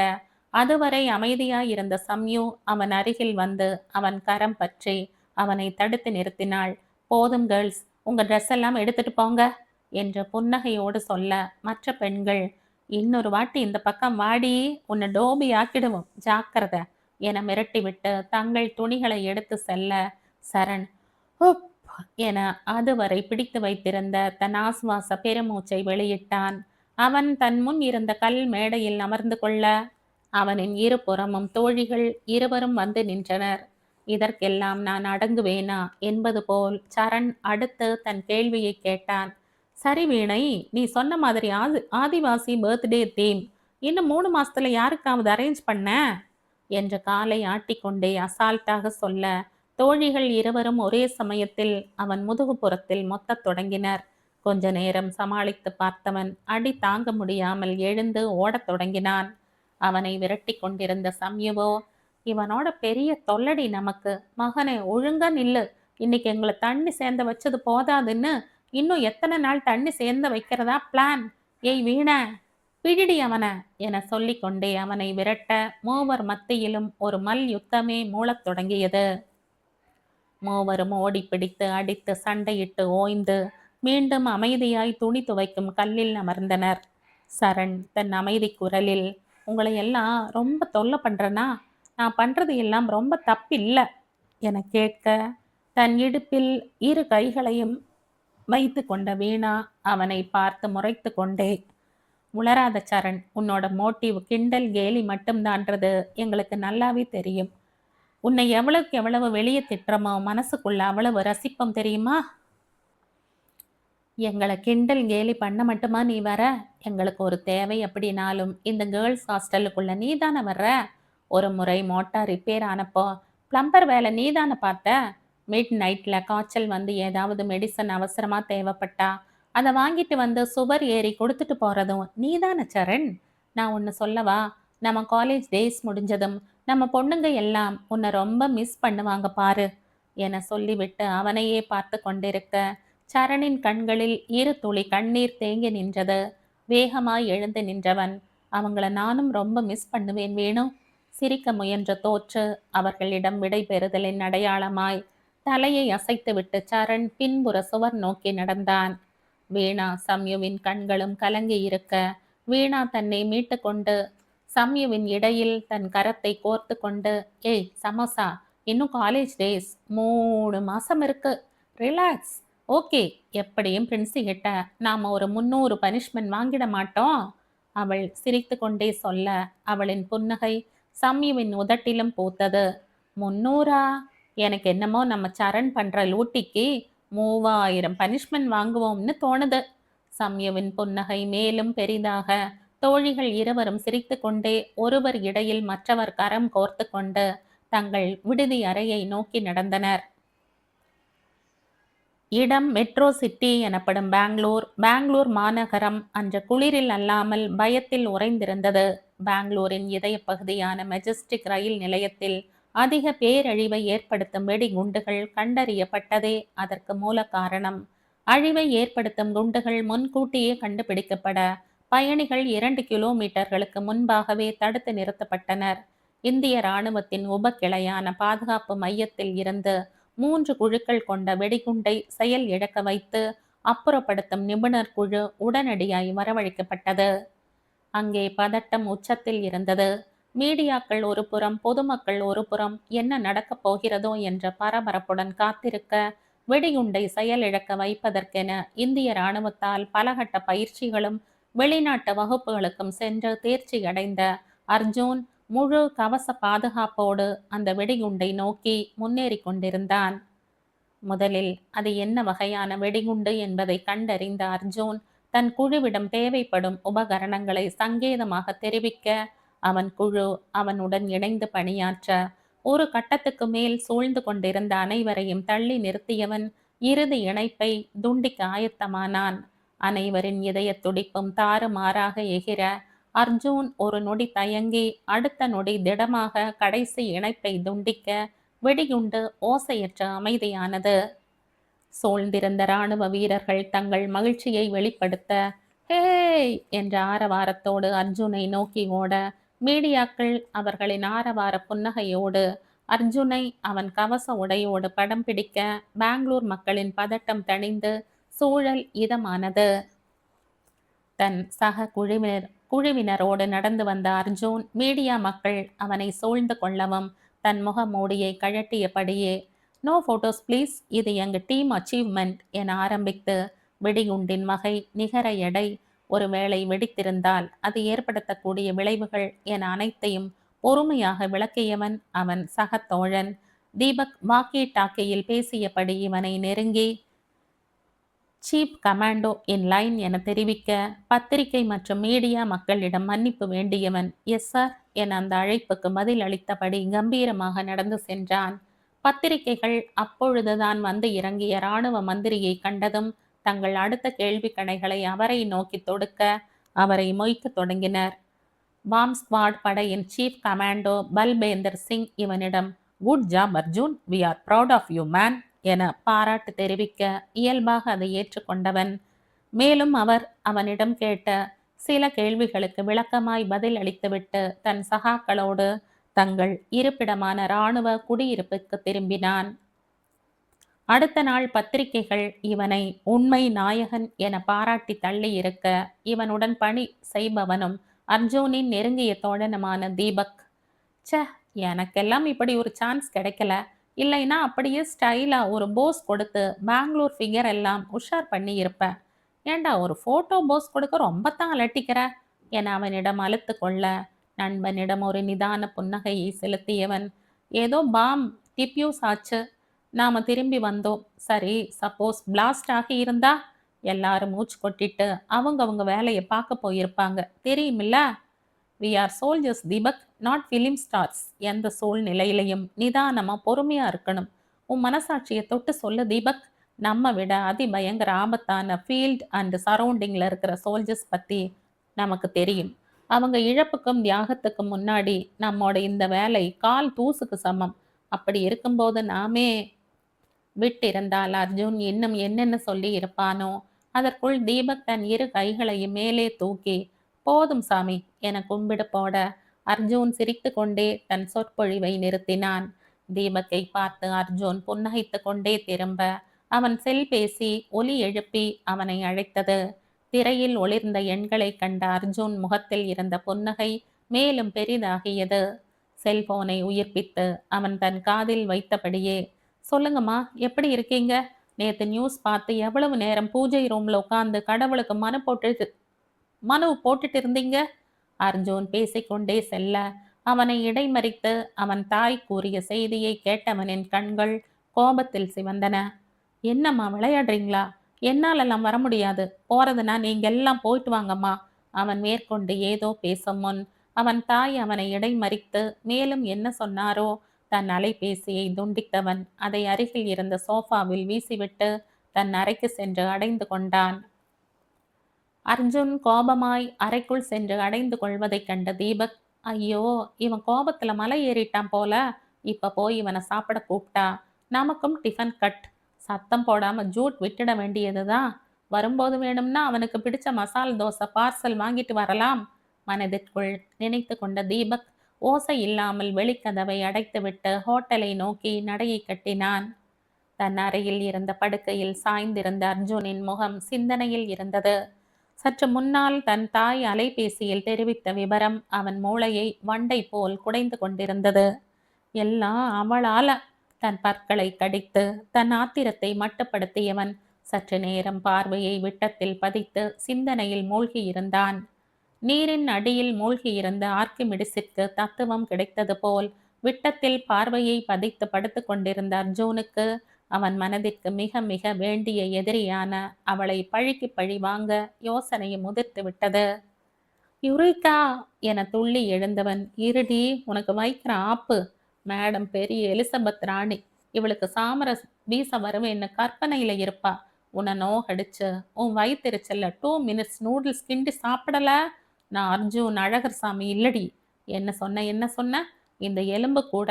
அதுவரை அமைதியாயிருந்த சம்யு அவன் அருகில் வந்து அவன் கரம் பற்றி அவனை தடுத்து நிறுத்தினாள். போதும் கேர்ள்ஸ், உங்க ட்ரெஸ் எல்லாம் எடுத்துட்டு போங்க என்று புன்னகையோடு சொல்ல, மற்ற பெண்கள், இன்னொரு வாட்டி இந்த பக்கம் வாடி, உன்னை டோபி ஆக்கிடுவோம், ஜாக்கிரத என மிரட்டிவிட்டு தங்கள் துணிகளை எடுத்து செல்ல, சரண் உப் என அதுவரை பிடித்து வைத்திருந்த தன் ஆசுவாச பெருமூச்சை வெளியிட்டான். அவன் தன் முன் இருந்த கல் மேடையில் அமர்ந்து கொள்ள, அவனின் இருபுறமும் தோழிகள் இருவரும் வந்து நின்றனர். இதற்கெல்லாம் நான் அடங்குவேனா என்பது போல் சரண் அடுத்து தன் கேள்வியை கேட்டான். சரி வீணை, நீ சொன்ன மாதிரி ஆதிவாசி பர்த்டே தீம் இன்னும் 3 மாசத்துல யாருக்காவது அரேஞ்ச் பண்ண என்று காலை ஆட்டிக்கொண்டே அசால்ட்டாக சொல்ல, தோழிகள் இருவரும் ஒரே சமயத்தில் அவன் முதுகுப்புறத்தில் மொத்தத் தொடங்கினர். கொஞ்ச நேரம் சமாளித்து பார்த்தவன் அடி தாங்க முடியாமல் எழுந்து ஓடத் தொடங்கினான். அவனை விரட்டி கொண்டிருந்த சம்யுவோ, இவனோட பெரிய தொல்லடி நமக்கு, மகனே ஒழுங்கா நில்லு, இன்னைக்கு எங்களை தண்ணி சேர்ந்த வச்சது போதாதுன்னு இன்னும் எத்தனை நாள் தண்ணி சேர்ந்து வைக்கிறதா பிளான், ஏய் வீண பிடிடி அவன என சொல்லிக்கொண்டே அவனை விரட்ட மூவர் மத்தியிலும் ஒரு மல் யுத்தமே மூளத் தொடங்கியது. மூவரும் ஓடி பிடித்து அடித்து சண்டையிட்டு ஓய்ந்து மீண்டும் அமைதியாய் துணி துவைக்கும் கல்லில் அமர்ந்தனர். சரண் தன் அமைதி குரலில், உங்களை எல்லாம் ரொம்ப தொல்லை பண்றனா, நான் பண்றது எல்லாம் ரொம்ப தப்பில்லை என கேட்க, தன் இடுப்பில் இரு கைகளையும் வைத்து கொண்ட வீணா அவனை பார்த்து முறைத்து கொண்டே, உளராத சரண், உன்னோட மோட்டிவ் கிண்டல் கேலி மட்டும்தான்றது எங்களுக்கு நல்லாவே தெரியும். உன்னை எவ்வளவுக்கு எவ்வளவு வெளியே திட்டுறமோ மனசுக்குள்ள அவ்வளவு ரசிப்பம் தெரியுமா? எங்களை கிண்டல் கேலி பண்ண மட்டுமா நீ வர? எங்களுக்கு ஒரு தேவை அப்படின்னாலும் இந்த கேர்ள்ஸ் ஹாஸ்டலுக்குள்ள நீ தானே வர்ற. ஒரு முறை மோட்டார் ரிப்பேர் ஆனப்போ பிளம்பர் வேலை நீ தானே பார்த்த. மிட் நைட்டில் காய்ச்சல் வந்து ஏதாவது மெடிசன் அவசரமாக தேவைப்பட்டா அதை வாங்கிட்டு வந்து சுவர் ஏறி கொடுத்துட்டு போறதும் நீதான சரண். நான் ஒன்று சொல்லவா? நம்ம காலேஜ் டேஸ் முடிஞ்சதும் நம்ம பொண்ணுங்க எல்லாம் உன்னை ரொம்ப மிஸ் பண்ணுவாங்க பாரு என சொல்லிவிட்டு அவனையே பார்த்து கொண்டிருக்க சரணின் கண்களில் இரு துளி கண்ணீர் தேங்கி நின்றது. வேகமாய் எழுந்து நின்றவன், அவங்கள நானும் ரொம்ப மிஸ் பண்ணுவேன் வேணு. சிரிக்க முயன்ற தோற்று அவர்களிடம் விடை பெறுதலின் அடையாளமாய் தலையை அசைத்துவிட்டு சரண் பின்புற சுவர் நோக்கி நடந்தான். வீணா சம்யுவின் கண்களும் கலங்கி இருக்க வீணா தன்னை மீட்டு கொண்டு சம்யுவின் இடையில் தன் கரத்தை கோர்த்து கொண்டு, ஏய் சமோசா, இன்னும் காலேஜ் டேஸ் 3 மாசம் இருக்கு, ரிலாக்ஸ், ஓகே, எப்படியும் பிரின்சி கிட்ட நாம ஒரு 300 பனிஷ்மெண்ட் வாங்கிட மாட்டோம். அவள் சிரித்து கொண்டே சொல்ல அவளின் புன்னகை சம்யுவின் உதட்டிலும் பூத்தது. 300? எனக்கு என்னமோ நம்ம சரண் பண்ற லூட்டிக்கு 3000 பனிஷ்மெண்ட் வாங்குவோம்னு தோணுது. சம்யுவின் புன்னகை மேலும் பெரிதாக தோழிகள் இருவரும் சிரித்து கொண்டே ஒருவர் இடையில் மற்றவர் கரம் கோர்த்து கொண்டு தங்கள் விடுதி அறையை நோக்கி நடந்தனர். இடம் மெட்ரோ சிட்டி எனப்படும் பெங்களூர். பெங்களூர் மாநகரம் அன்று குளிரில் அல்லாமல் பயத்தில் உறைந்திருந்தது. பெங்களூரின் இதய பகுதியான மெஜஸ்டிக் ரயில் நிலையத்தில் அதிக பேரழிவை ஏற்படுத்தும் வெடிகுண்டுகள் கண்டறியப்பட்டதே அதற்கு மூல காரணம். அழிவை ஏற்படுத்தும் குண்டுகள் முன்கூட்டியே கண்டுபிடிக்கப்பட பயணிகள் 2 கிலோமீட்டர்களுக்கு முன்பாகவே தடுத்து நிறுத்தப்பட்டனர். இந்திய இராணுவத்தின் உபக்கிளையான பாதுகாப்பு மையத்தில் இருந்து 3 குழுக்கள் கொண்ட வெடிகுண்டை செயல் இழக்க வைத்து அப்புறப்படுத்தும் நிபுணர் குழு உடனடியாய் வரவழைக்கப்பட்டது. அங்கே பதட்டம் உச்சத்தில் இருந்தது. மீடியாக்கள் ஒரு புறம், பொதுமக்கள் ஒரு புறம் என்ன நடக்கப் போகிறதோ என்ற பரபரப்புடன் காத்திருக்க, வெடிகுண்டை செயலிழக்க வைப்பதற்கென இந்திய இராணுவத்தால் பலகட்ட பயிற்சிகளும் வெளிநாட்டு வகுப்புகளுக்கும் சென்று தேர்ச்சி அடைந்த அர்ஜூன் முழு கவச பாதுகாப்போடு அந்த வெடிகுண்டை நோக்கி முன்னேறி கொண்டிருந்தான். முதலில் அது என்ன வகையான வெடிகுண்டு என்பதை கண்டறிந்த அர்ஜூன் தன் குழுவிடம் தேவைப்படும் உபகரணங்களை சங்கேதமாக தெரிவிக்க அவன் குழு அவனுடன் இணைந்து பணியாற்ற ஒரு கட்டத்துக்கு மேல் சூழ்ந்து கொண்டிருந்த அனைவரையும் தள்ளி நிறுத்தியவன் இறுதி இணைப்பை துண்டிக்க ஆயத்தமானான். அனைவரின் இதய துடிப்பும் தாறுமாறாக எகிர அர்ஜூன் ஒரு நொடி தயங்கி அடுத்த நொடி திடமாக கடைசி இணைப்பை துண்டிக்க வெடிகுண்டு ஓசையற்ற அமைதியானது. சூழ்ந்திருந்த இராணுவ வீரர்கள் தங்கள் மகிழ்ச்சியை வெளிப்படுத்த ஹேய் என்ற ஆரவாரத்தோடு அர்ஜுனை நோக்கி ஓட, மீடியாக்கள் அவர்களின் ஆரவார புன்னகையோடு அர்ஜுனை அவன் கவச உடையோடு படம் பிடிக்க பெங்களூர் மக்களின் பதட்டம் தணிந்து சூழல் இதமானது. தன் சக குழுவினரோடு நடந்து வந்த அர்ஜூன் மீடியா மக்கள் அவனை சூழ்ந்து கொள்ளவும் தன் முகமூடியை கழட்டியபடியே, நோ போட்டோஸ் ப்ளீஸ், இது எங்கள் டீம் அச்சீவ்மெண்ட் என ஆரம்பித்து வெடிகுண்டின் வகை, நிகர எடை, ஒருவேளை வெடித்திருந்தால் அது ஏற்படுத்தக்கூடிய விளைவுகள் என அனைத்தையும் பொறுமையாக விளக்கியவன் அவன் சக தோழன் தீபக். வாக்கி டாக்கியில் பேசியபடி இவனை நெருங்கி சீப் கமாண்டோ இன் லைன் என தெரிவிக்க பத்திரிகை மற்றும் மீடியா மக்களிடம் மன்னிப்பு வேண்டியவன் எஸ் சார் என அந்த அழைப்புக்கு பதில் அளித்தபடி கம்பீரமாக நடந்து சென்றான். பத்திரிகைகள் அப்பொழுதுதான் வந்து இறங்கிய இராணுவ மந்திரியை கண்டதும் தங்கள் அடுத்த கேள்வி கணைகளை அவரை நோக்கி தொடுக்க அவரை மொய்க்க தொடங்கினர். பாம் ஸ்குவாட் படையின் சீஃப் கமாண்டோ பல்பேந்தர் சிங் இவனிடம், good job Arjun, we are proud of you man என பாராட்டு தெரிவிக்க இயல்பாக அதை ஏற்றுக்கொண்டவன். மேலும் அவர் அவனிடம் கேட்ட சில கேள்விகளுக்கு விளக்கமாய் பதில் அளித்துவிட்டு தன் சகாக்களோடு தங்கள் இருப்பிடமான இராணுவ குடியிருப்புக்கு திரும்பினான். அடுத்த நாள் பத்திரிகைகள் இவனை உண்மை நாயகன் என பாராட்டி தள்ளி இருக்க இவனுடன் பணி செய்பவனும் அர்ஜூனின் நெருங்கிய தோழனுமான தீபக், ச, எனக்கெல்லாம் இப்படி ஒரு சான்ஸ் கிடைக்கல, இல்லைன்னா அப்படியே ஸ்டைலா ஒரு போஸ் கொடுத்து பெங்களூர் ஃபிகர் எல்லாம் உஷார் பண்ணி இருப்பேன். ஏண்டா ஒரு போட்டோ போஸ் கொடுக்க ரொம்ப தான் அலட்டிக்கிற என அவனிடம் அழுத்து கொள்ள நண்பனிடம் ஒரு நிதான புன்னகையை செலுத்தியவன், ஏதோ பாம் டிப்யூஸ் ஆச்சு, நாம திரும்பி வந்தோம், சரி சப்போஸ் பிளாஸ்ட் ஆகி இருந்தா எல்லாரும் மூச்சு கொட்டிட்டு அவங்க வேலையை பார்க்க போயிருப்பாங்க, தெரியுமில்ல. We are soldiers Deepak, not film stars. எந்த சூழ்நிலையிலையும் நிதானமா பொறுமையா இருக்கணும். உன் மனசாட்சியை தொட்டு சொல்லு தீபக், நம்ம விட அதிபயங்கர ஆபத்தான ஃபீல்ட் அண்ட் சரவுண்டிங்ல இருக்கிற சோல்ஜர்ஸ் பத்தி நமக்கு தெரியும். அவங்க இழப்புக்கும் தியாகத்துக்கும் முன்னாடி நம்மோட இந்த வேலை கால் தூசுக்கு சமம். அப்படி இருக்கும்போது நாமே விட்டிருந்தால் அர்ஜுன் இன்னும் என்னென்ன சொல்லி இருப்பானோ. அதற்குள் தீபக் தன் இரு கைகளையும் மேலே தூக்கி, போதும் சாமி என கும்பிடு போட, அர்ஜுன் சிரித்து கொண்டே தன் சொற்பொழிவை நிறுத்தினான். தீபக்கை பார்த்து அர்ஜுன் புன்னகைத்து கொண்டே திரும்ப, அவன் செல்பேசி ஒலி எழுப்பி அவனை அழைத்தது. திரையில் ஒளிர்ந்த எண்களை கண்ட அர்ஜுன் முகத்தில் இருந்த புன்னகை மேலும் பெரிதாகியது. செல்போனை உயிர்ப்பித்து அவன் தன் காதில் வைத்தபடியே, சொல்லுங்கம்மா, எப்படி இருக்கீங்க? நேத்து நியூஸ் பார்த்து எவ்வளவு நேரம் பூஜை ரூம்ல உட்கார்ந்து கடவுளுக்கு மனு போட்டுட்டு இருந்தீங்க? அர்ஜுன் பேசிக்கொண்டே செல்ல, அவனை இடைமறித்து அவன் தாய் கூறிய செய்தியை கேட்டவனின் கண்கள் கோபத்தில் சிவந்தன. என்னம்மா விளையாடுறீங்களா? என்னாலெல்லாம் வர முடியாது. போறதுன்னா நீங்க எல்லாம் போயிட்டு வாங்கம்மா. அவன் மேற்கொண்டு ஏதோ பேசும் முன் அவன் தாய் அவனை இடைமறித்து மேலும் என்ன சொன்னாரோ. தன் அலைபேசியை துண்டித்தவன் அதை அருகில் இருந்த சோஃபாவில் வீசிவிட்டு தன் அறைக்கு சென்று அடைந்து கொண்டான். அர்ஜுன் கோபமாய் அறைக்குள் சென்று அடைந்து கொள்வதைக் கண்ட தீபக், ஐயோ, இவன் கோபத்துல மலை ஏறிட்டான் போல. இப்ப போய் இவனை சாப்பிட கூப்பிட்டா நமக்கும் டிஃபன் கட். சத்தம் போடாம ஜூட் விட்டுட வேண்டியதுதான். வரும்போது வேணும்னா அவனுக்கு பிடிச்ச மசால் தோசை பார்சல் வாங்கிட்டு வரலாம். மனதிற்குள் நினைத்து கொண்ட தீபக் ஓசை இல்லாமல் வெளிக்கதவை அடைத்துவிட்டு ஹோட்டலை நோக்கி நடையை கட்டினான். தன் அறையில் இருந்த படுக்கையில் சாய்ந்திருந்த அர்ஜுனின் முகம் சிந்தனையில் இருந்தது. சற்று முன்னால் தன் தாய் அலைபேசியில் தெரிவித்த விவரம் அவன் மூளையை வண்டை போல் குடைந்து கொண்டிருந்தது. எல்லாம் அவளால. தன் பற்களை கடித்து தன் ஆத்திரத்தை மட்டுப்படுத்தியவன் சற்று நேரம் பார்வையை விட்டத்தில் பதித்து சிந்தனையில் மூழ்கியிருந்தான். நீரின் அடியில் மூழ்கியிருந்த ஆர்க்கிமிடிஸிற்கு தத்துவம் கிடைத்தது போல் விட்டத்தில் பார்வையை பதித்து படுத்து கொண்டிருந்த அர்ஜுனுக்கு அவன் மனதிற்கு மிக மிக வேண்டிய எதிரியான அவளை பழிக்கு பழி வாங்க யோசனையை முதிர்த்து விட்டது. யுரேகா என துள்ளி எழுந்தவன், இருடி, உனக்கு வைக்கிற ஆப்பு. மேடம் பெரிய எலிசபெத் ராணி. இவளுக்கு சாமரஸ் வீச வருவேன்னு கற்பனையில இருப்பா. உன்னை நோகடிச்சு உன் வயிற்றுச்சல்ல 2 மினிட்ஸ் நூடுல்ஸ் கிண்டி சாப்பிடல. நான் அர்ஜுன் அழகர் சாமி இல்லடி. என்ன சொன்ன? இந்த எலும்பு கூட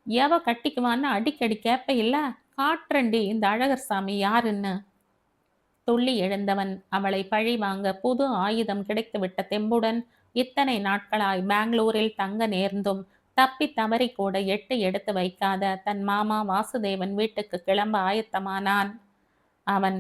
எவ கட்டிக்குவான்னு அடிக்கடி கேப்ப இல்ல. காட்டுறண்டி இந்த அழகர் சாமி யாருன்னு. துள்ளி எழுந்தவன் அவளை பழி வாங்க புது ஆயுதம் கிடைத்துவிட்ட தெம்புடன் இத்தனை நாட்களாய் பெங்களூரில் தங்க நேர்ந்தும் தப்பி தவறி கூட எட்டு எடுத்து வைக்காத தன் மாமா வாசுதேவன் வீட்டுக்கு கிளம்ப ஆயத்தமானான். அவன்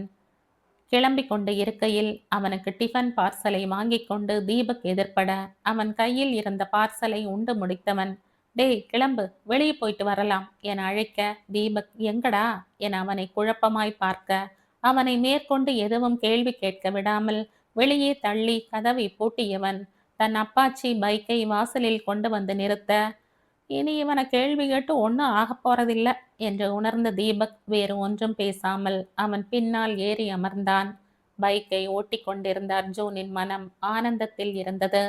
கிளம்பிக் கொண்டு இருக்கையில் அவனுக்கு டிஃபன் பார்சலை வாங்கி கொண்டு தீபக் எதிர்பட அவன் கையில் இருந்த பார்சலை உண்டு முடித்தவன், டேய் கிளம்பு, வெளியே போயிட்டு வரலாம் என அழைக்க, தீபக் எங்கடா என அவனை குழப்பமாய் பார்க்க, அவனை மேற்கொண்டு எதுவும் கேள்வி கேட்க விடாமல் வெளியே தள்ளி கதவை பூட்டியவன் தன் அப்பாச்சி பைக்கை வாசலில் கொண்டு வந்து நிறுத்த, இனி இவனை கேள்வி கேட்டு ஒன்றும் ஆக போறதில்ல என்று உணர்ந்த தீபக் வேறு ஒன்றும் பேசாமல் அவன் பின்னால் ஏறி அமர்ந்தான். பைக்கை ஓட்டி கொண்டிருந்த அர்ஜுனின் மனம் ஆனந்தத்தில் இருந்தது.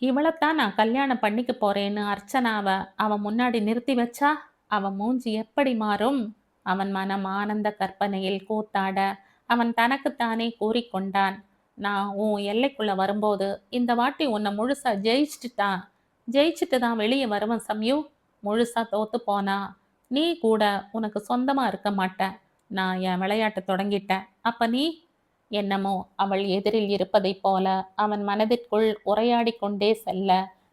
இவளைத்தான் நான் கல்யாணம் பண்ணிக்க போறேன்னு அர்ச்சனாவை அவன் முன்னாடி நிறுத்தி வச்சா அவன் மூஞ்சி எப்படி மாறும்? அவன் மனம் ஆனந்த கற்பனையில் கூத்தாட அவன் தனக்குத்தானே கூறிக்கொண்டான். நான் உன் எல்லைக்குள்ள வரும்போது இந்த வாட்டி உன்னை முழுசா ஜெயிச்சுட்டு தான் வெளியே வருவன் சம்யு. முழுசா தோத்து போனா நீ கூட உனக்கு சொந்தமா இருக்க மாட்ட. நான் என் விளையாட்டு தொடங்கிட்டேன். அப்ப நீ? என்னமோ அவள் எதிரில் இருப்பதைப் போல அவன் மனதிற்குள் உரையாடி கொண்டே செல்ல,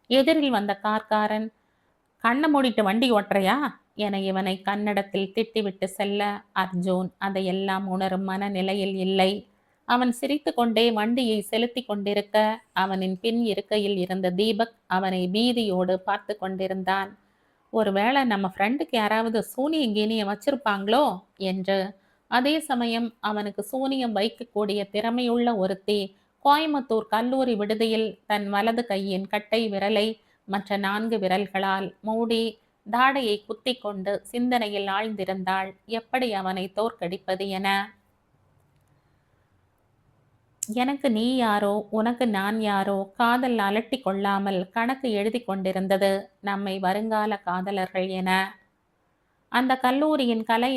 எதிரில் வந்த கார்காரன், கண்ணை மூடிட்டு வண்டி ஓட்டுறையா என இவனை கன்னடத்தில் திட்டிவிட்டு செல்ல, அர்ஜுன் அதையெல்லாம் உணரும் மனநிலையில் இல்லை. அவன் சிரித்து கொண்டே வண்டியை செலுத்தி கொண்டிருக்க அவனின் பின் இருக்கையில் இருந்த தீபக் அவனை பீதியோடு பார்த்து கொண்டிருந்தான். ஒருவேளை நம்ம ஃப்ரெண்டுக்கு யாராவது சூனியம் கீனியம் வச்சிருப்பாங்களோ என்று. அதே சமயம் அவனுக்கு சூனியம் வைக்கக்கூடிய திறமையுள்ள ஒருத்தி கோயம்புத்தூர் கல்லூரி விடுதியில் தன் வலது கையின் கட்டை விரலை மற்ற 4 விரல்களால் மூடி தாடையை குத்தி கொண்டு சிந்தனையில் ஆழ்ந்திருந்தாள். எப்படி அவனை தோற்கடிப்பது என. எனக்கு நீ யாரோ உனக்கு நான் யாரோ காதல் அலட்டி கொள்ளாமல் கணக்கு எழுதி கொண்டிருந்தது நம்மை வருங்கால காதலர்கள் என. அந்த கல்லூரியின் கலை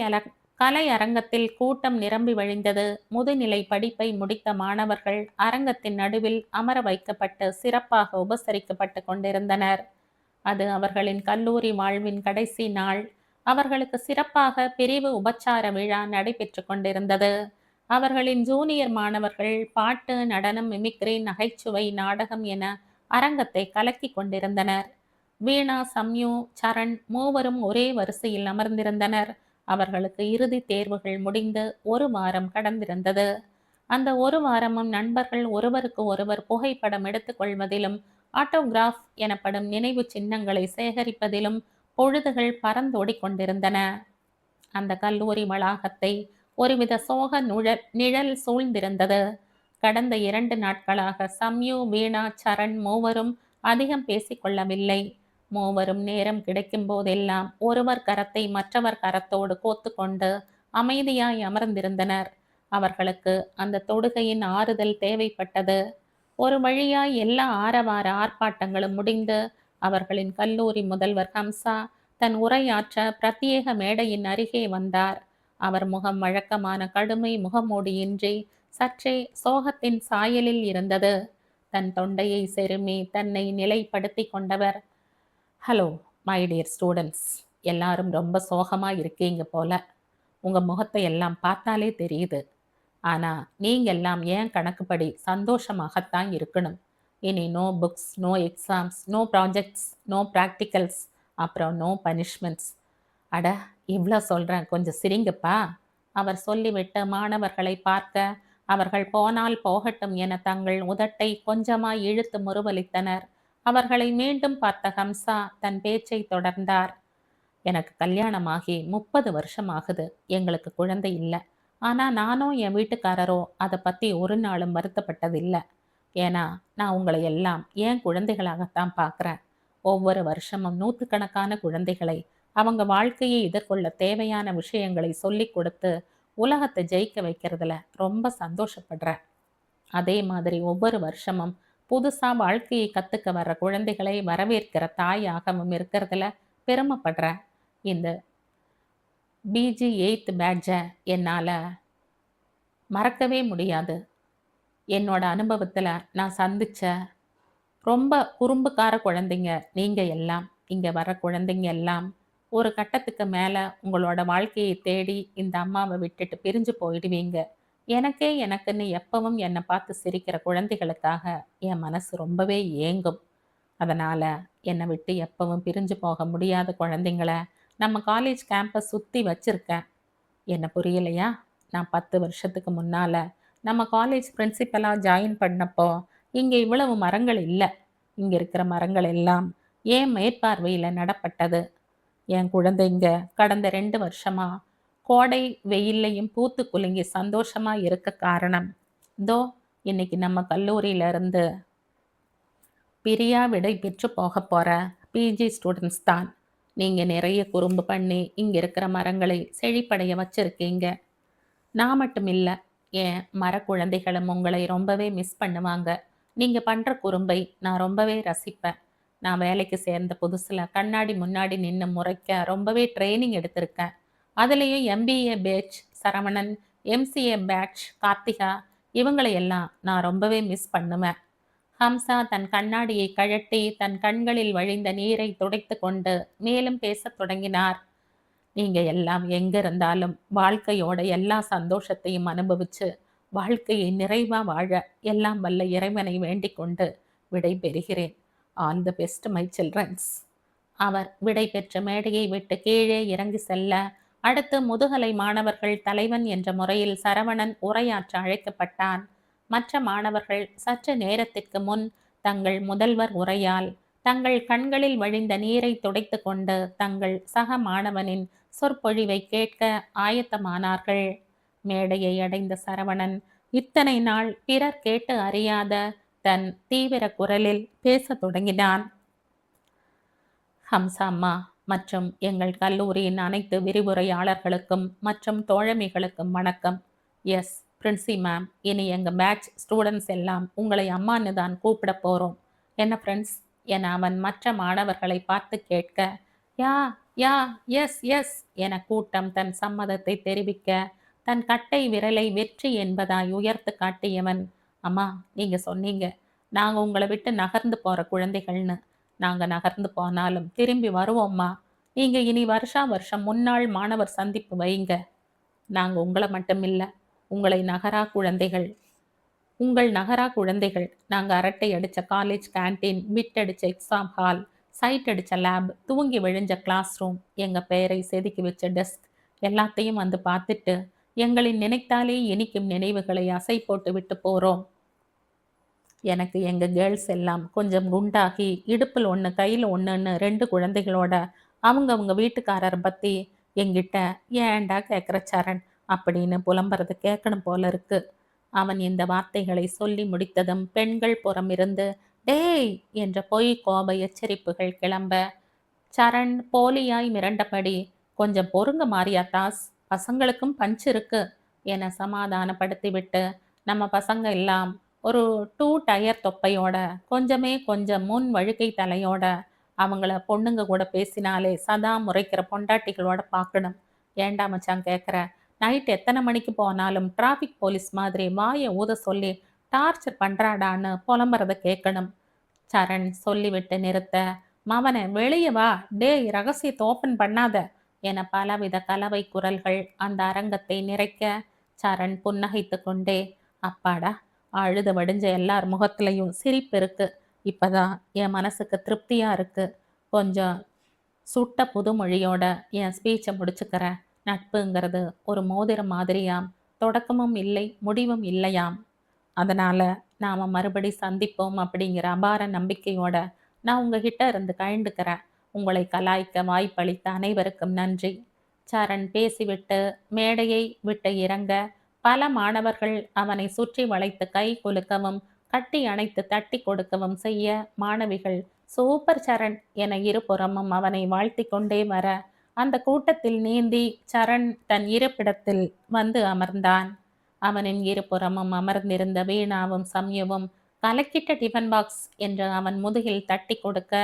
கலை அரங்கத்தில் கூட்டம் நிரம்பி வழிந்தது. முதுநிலை படிப்பை முடித்த மாணவர்கள் அரங்கத்தின் நடுவில் அமர வைக்கப்பட்டு சிறப்பாக உபசரிக்கப்பட்டு கொண்டிருந்தனர். அது அவர்களின் கல்லூரி வாழ்வின் கடைசி நாள். அவர்களுக்கு சிறப்பாக பிரிவு உபச்சார விழா நடைபெற்று கொண்டிருந்தது. அவர்களின் ஜூனியர் மாணவர்கள் பாட்டு, நடனம், மிமிக்ரி, நகைச்சுவை, நாடகம் என அரங்கத்தை கலக்கி கொண்டிருந்தனர். வீணா, சம்யு, சரண் மூவரும் ஒரே வரிசையில் அமர்ந்திருந்தனர். அவர்களுக்கு இறுதி தேர்வுகள் முடிந்து 1 வாரம் கடந்திருந்தது. அந்த 1 வாரமும் நண்பர்கள் ஒருவருக்கு ஒருவர் புகைப்படம் எடுத்துக்கொள்வதிலும், ஆட்டோகிராஃப் எனப்படும் நினைவு சின்னங்களை சேகரிப்பதிலும் பொழுதுகள் பறந்தோடிக் கொண்டிருந்தன. அந்த கல்லூரி வளாகத்தை ஒருவித சோக நிழல் சூழ்ந்திருந்தது. கடந்த 2 நாட்களாக சம்யு, வீணா, சரண் மூவரும் அதிகம் பேசிக்கொள்ளவில்லை. மூவரும் நேரம் கிடைக்கும் போதெல்லாம் ஒருவர் கரத்தை மற்றவர் கரத்தோடு கோத்துக்கொண்டு அமைதியாய் அமர்ந்திருந்தனர். அவர்களுக்கு அந்த தொடுகையின் ஆறுதல் தேவைப்பட்டது. ஒரு வழியாய் எல்லா ஆரவார ஆர்ப்பாட்டங்களும் முடிந்து அவர்களின் கல்லூரி முதல்வர் ஹம்சா தன் உரையாற்ற பிரத்யேக மேடையின் அருகே வந்தார். அவர் முகம் வழக்கமான கடுமை முகமூடியின்றி சற்றே சோகத்தின் சாயலில் இருந்தது. தன் தொண்டையை செருமி தன்னை நிலைப்படுத்தி கொண்டவர், ஹலோ மை டியர் ஸ்டூடெண்ட்ஸ், எல்லாரும் ரொம்ப சோகமாக இருக்கீங்க போல. உங்கள் முகத்தை எல்லாம் பார்த்தாலே தெரியுது. ஆனால் நீங்கள் எல்லாம் ஏன் கணக்குப்படி சந்தோஷமாகத்தான் இருக்கணும். இனி no books, no exams, no projects, no practicals, அப்புறம் நோ பனிஷ்மெண்ட்ஸ். அட, இவ்வளோ சொல்கிறேன், கொஞ்சம் சிரிங்கப்பா. அவர் சொல்லிவிட்டு மாணவர்களை பார்க்க அவர்கள் போனால் போகட்டும் என தங்கள் உதட்டை கொஞ்சமாய் இழுத்து முறுவலித்தனர். அவர்களை மீண்டும் பார்த்த ஹம்சா தன் பேச்சை தொடர்ந்தார். எனக்கு கல்யாணமாகி 30 வருஷம் ஆகுது. எங்களுக்கு குழந்தை இல்லை. ஆனால் நானும் என் வீட்டுக்காரரோ அதை பற்றி ஒரு நாளும் வருத்தப்பட்டதில்லை. ஏன்னா நான் உங்களை எல்லாம் ஏன் குழந்தைகளாகத்தான் பார்க்குறேன். ஒவ்வொரு வருஷமும் நூற்றுக்கணக்கான குழந்தைகளை அவங்க வாழ்க்கையை எதிர்கொள்ள தேவையான விஷயங்களை சொல்லி கொடுத்து உலகத்தை ஜெயிக்க வைக்கிறதுல ரொம்ப சந்தோஷப்படுறேன். அதே மாதிரி ஒவ்வொரு வருஷமும் புதுசாக வாழ்க்கையை கற்றுக்க வர்ற குழந்தைகளை வரவேற்கிற தாயாகவும் இருக்கிறதுல பெருமைப்படுறேன். இந்த பிஜி 8th பேட்சை என்னால் மறக்கவே முடியாது. என்னோட அனுபவத்தில் நான் சந்தித்த ரொம்ப குறும்புக்கார குழந்தைங்க நீங்கள் எல்லாம். இங்கே வர குழந்தைங்க எல்லாம் ஒரு கட்டத்துக்கு மேலே உங்களோட வாழ்க்கையை தேடி இந்த அம்மாவை விட்டுட்டு பிரிஞ்சு போயிடுவீங்க. எனக்குன்னு எப்பவும் என்னை பார்த்து சிரிக்கிற குழந்தைகளுக்காக என் மனசு ரொம்பவே ஏங்கும். அதனால் என்னை விட்டு எப்பவும் பிரிஞ்சு போக முடியாத குழந்தைங்கள நம்ம காலேஜ் கேம்பஸ் சுற்றி வச்சுருக்கேன். என்ன புரியலையா? நான் 10 வருஷத்துக்கு முன்னால் நம்ம காலேஜ் பிரின்சிபலாக ஜாயின் பண்ணப்போ இங்கே இவ்வளவு மரங்கள் இல்லை. இங்கே இருக்கிற மரங்கள் எல்லாம் ஏன் மேற்பார்வையில் நடப்பட்டது. என் குழந்தைங்க கடந்த 2 வருஷமாக கோடை வெயில்லையும் பூத்து குலுங்கி சந்தோஷமாக இருக்க காரணம் இதோ இன்னைக்கு நம்ம கல்லூரியிலிருந்து பிரியா விடை பெற்று போக போகிற பிஜி ஸ்டூடெண்ட்ஸ் தான். நீங்கள் நிறைய குறும்பு பண்ணி இங்கே இருக்கிற மரங்களை செழிப்படைய வச்சுருக்கீங்க. நான் மட்டும் இல்லை, என் மர குழந்தைகளும் உங்களை ரொம்பவே மிஸ் பண்ணுவாங்க. நீங்கள் பண்ணுற குறும்பை நான் ரொம்பவே ரசிப்பேன். நான் வேலைக்கு சேர்ந்த புதுசில் கண்ணாடி முன்னாடி நின்று முறைக்க ரொம்பவே ட்ரைனிங் எடுத்திருக்கேன். அதுலேயும் MBA batch Saravanan, MCA batch Karthika, இவங்களையெல்லாம் நான் ரொம்பவே மிஸ் பண்ணுவேன். ஹம்சா தன் கண்ணாடியை கழட்டி தன் கண்களில் வழிந்த நீரை துடைத்து கொண்டு மேலும் பேசத் தொடங்கினார். நீங்கள் எல்லாம் எங்கே இருந்தாலும் வாழ்க்கையோட எல்லா சந்தோஷத்தையும் அனுபவித்து வாழ்க்கையை நிறைவாக வாழ எல்லாம் வல்ல இறைவனை வேண்டிக் கொண்டு விடை பெறுகிறேன். All the best my childrens. அவர் விடை பெற்ற மேடையை விட்டு கீழே இறங்கி செல்ல அடுத்து முதுகலை மாணவர்கள் தலைவன் என்ற முறையில் சரவணன் உரையாற்ற அழைக்கப்பட்டான். மற்ற மாணவர்கள் சற்று நேரத்திற்கு முன் தங்கள் முதல்வர் உரையால் தங்கள் கண்களில் வழிந்த நீரை துடைத்து கொண்டு தங்கள் சக மாணவனின் சொற்பொழிவை கேட்க ஆயத்தமானார்கள். மேடையை அடைந்த சரவணன் இத்தனை நாள் பிறர் கேட்டு அறியாத தன் தீவிர குரலில் பேசத் தொடங்கினான். ஹம்சாம்மா மற்றும் எங்கள் கல்லூரியின் அனைத்து விரிவுரையாளர்களுக்கும் மற்றும் தோழமைகளுக்கும் வணக்கம். எஸ் பிரின்சி மேம், இனி எங்கள் பேட்ச் ஸ்டூடெண்ட்ஸ் எல்லாம் உங்களை அம்மான்னு தான் கூப்பிட போகிறோம். என்ன ஃப்ரெண்ட்ஸ் என அவன் மற்ற மாணவர்களை பார்த்து கேட்க, யா யா, எஸ், எஸ் என கூட்டம் தன் சம்மதத்தை தெரிவிக்க, தன் கட்டை விரலை வெற்றி என்பதாய் உயர்த்து காட்டியவன், அம்மா, நீங்க சொன்னீங்க, நாங்க உங்கள விட்டு நகர்ந்து போற குழந்தைகள்னு. நாங்க நகர்ந்து போனாலும் திரும்பி வருவோம்மா. நீங்க இனி வருஷா வருஷம் முன்னாள் மாணவர் சந்திப்பு வைங்க. நாங்க உங்கள மட்டுமில்ல, உங்களை நகரா குழந்தைகள் உங்கள் நகரா குழந்தைகள். நாங்க அரட்டை அடிச்ச காலேஜ் கேண்டீன், பிட் அடிச்ச எக்ஸாம் ஹால், சைட் அடிச்ச லேப், தூங்கி விழுந்த கிளாஸ் ரூம், எங்க பெயரை செதுக்கி வச்ச டெஸ்க் எல்லாத்தையும் வந்து பார்த்துட்டு, எங்களின் நினைத்தாலே இனிக்கும் நினைவுகளை அசை போட்டு விட்டு போறோம். எனக்கு எங்க கேர்ள்ஸ் எல்லாம் கொஞ்சம் குண்டாகி, இடுப்புல ஒண்ணு, கையில ஒண்ணுன்னு 2 குழந்தைகளோட அவங்க வீட்டுக்காரர பத்தி என்கிட்ட "ஏன்டா கேட்குற சரண்" அப்படின்னு புலம்புறத கேட்கணும் போல இருக்கு. அவன் இந்த வார்த்தைகளை சொல்லி முடித்ததும் பெண்கள் புறமிருந்து "டேய்" என்ற பொய் கோப எச்சரிப்புகள் கிளம்ப, சரண் போலியாய் மிரண்டபடி "கொஞ்சம் பொறுங்க மாரியாத்தாஸ், பசங்களுக்கும் பஞ்ச் இருக்கு" என சமாதானப்படுத்திவிட்டு, நம்ம பசங்க எல்லாம் ஒரு 2 டயர் தொப்பையோட, கொஞ்சம் முன் வழுக்கை தலையோட, அவங்கள பொண்ணுங்க கூட பேசினாலே சதா முறைக்கிற பொண்டாட்டிகளோட பார்க்கணும். ஏன்டா மச்சான் கேட்குற? நைட் எத்தனை மணிக்கு போனாலும் டிராஃபிக் போலீஸ் மாதிரி வாயை ஊத சொல்லி டார்ச்சர் பண்றாடான்னு புலம்புறத கேட்கணும். சரண் சொல்லிவிட்டு நிறுத்த, மவனே வெளிய வா, டேய் ரகசியத்தை ஓப்பன் பண்ணாத என பலவித கலவை குரல்கள் அந்த அரங்கத்தை நிறைக்க, சரண் புன்னகைத்து கொண்டே, அப்பாடா, அழுது வடிஞ்ச எல்லார் முகத்திலையும் சிரிப்பு இருக்கு. இப்பதான் என் மனசுக்கு திருப்தியா இருக்கு. கொஞ்சம் சுட்ட புதுமொழியோட என் ஸ்பீச்சை முடிச்சுக்கிறேன். நட்புங்கிறது ஒரு மோதிரம் மாதிரியாம், தொடக்கமும் இல்லை முடிவும் இல்லையாம். அதனால நாம மறுபடி சந்திப்போம் அப்படிங்கிற அபார நம்பிக்கையோட நான் உங்ககிட்ட இருந்து கழண்டுக்கிறேன். உங்களை கலாய்க்க வாய்ப்பளித்த அனைவருக்கும் நன்றி. சரண் பேசிவிட்டு மேடையை விட்டு இறங்க, பல மாணவர்கள் அவனை சுற்றி வளைத்து கை குலுக்கவும், கட்டி அணைத்து தட்டி கொடுக்கவும் செய்ய, மாணவிகள் சூப்பர் சரண் என இருபுறமும் அவனை வாழ்த்தி கொண்டே வர, அந்த கூட்டத்தில் நீந்தி சரண் தன் இருப்பிடத்தில் வந்து அமர்ந்தான். அவனின் இருபுறமும் அமர்ந்திருந்த வீணாவும் சம்யுவும் கலக்கிட்ட டிஃபன் பாக்ஸ் என்று அவன் முதுகில் தட்டி கொடுக்க,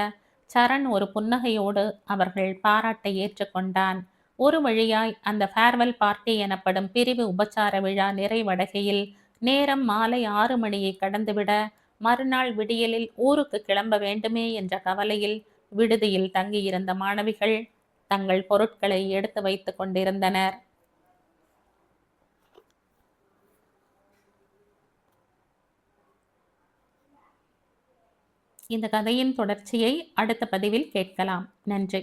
சரண் ஒரு புன்னகையோடு அவர்கள் பாராட்டை ஏற்றுக்கொண்டான். ஒரு வழியாய் அந்த ஃபேர்வெல் பார்ட்டி எனப்படும் பிரிவு உபச்சார விழா நிறைவடைகையில் நேரம் மாலை 6 மணியை கடந்துவிட, மறுநாள் விடியலில் ஊருக்கு கிளம்ப வேண்டுமே என்ற கவலையில் விடுதியில் தங்கியிருந்த மாணவிகள் தங்கள் பொருட்களை எடுத்து வைத்து கொண்டிருந்தனர். இந்த கதையின் தொடர்ச்சியை அடுத்த பதிவில் கேட்கலாம். நன்றி.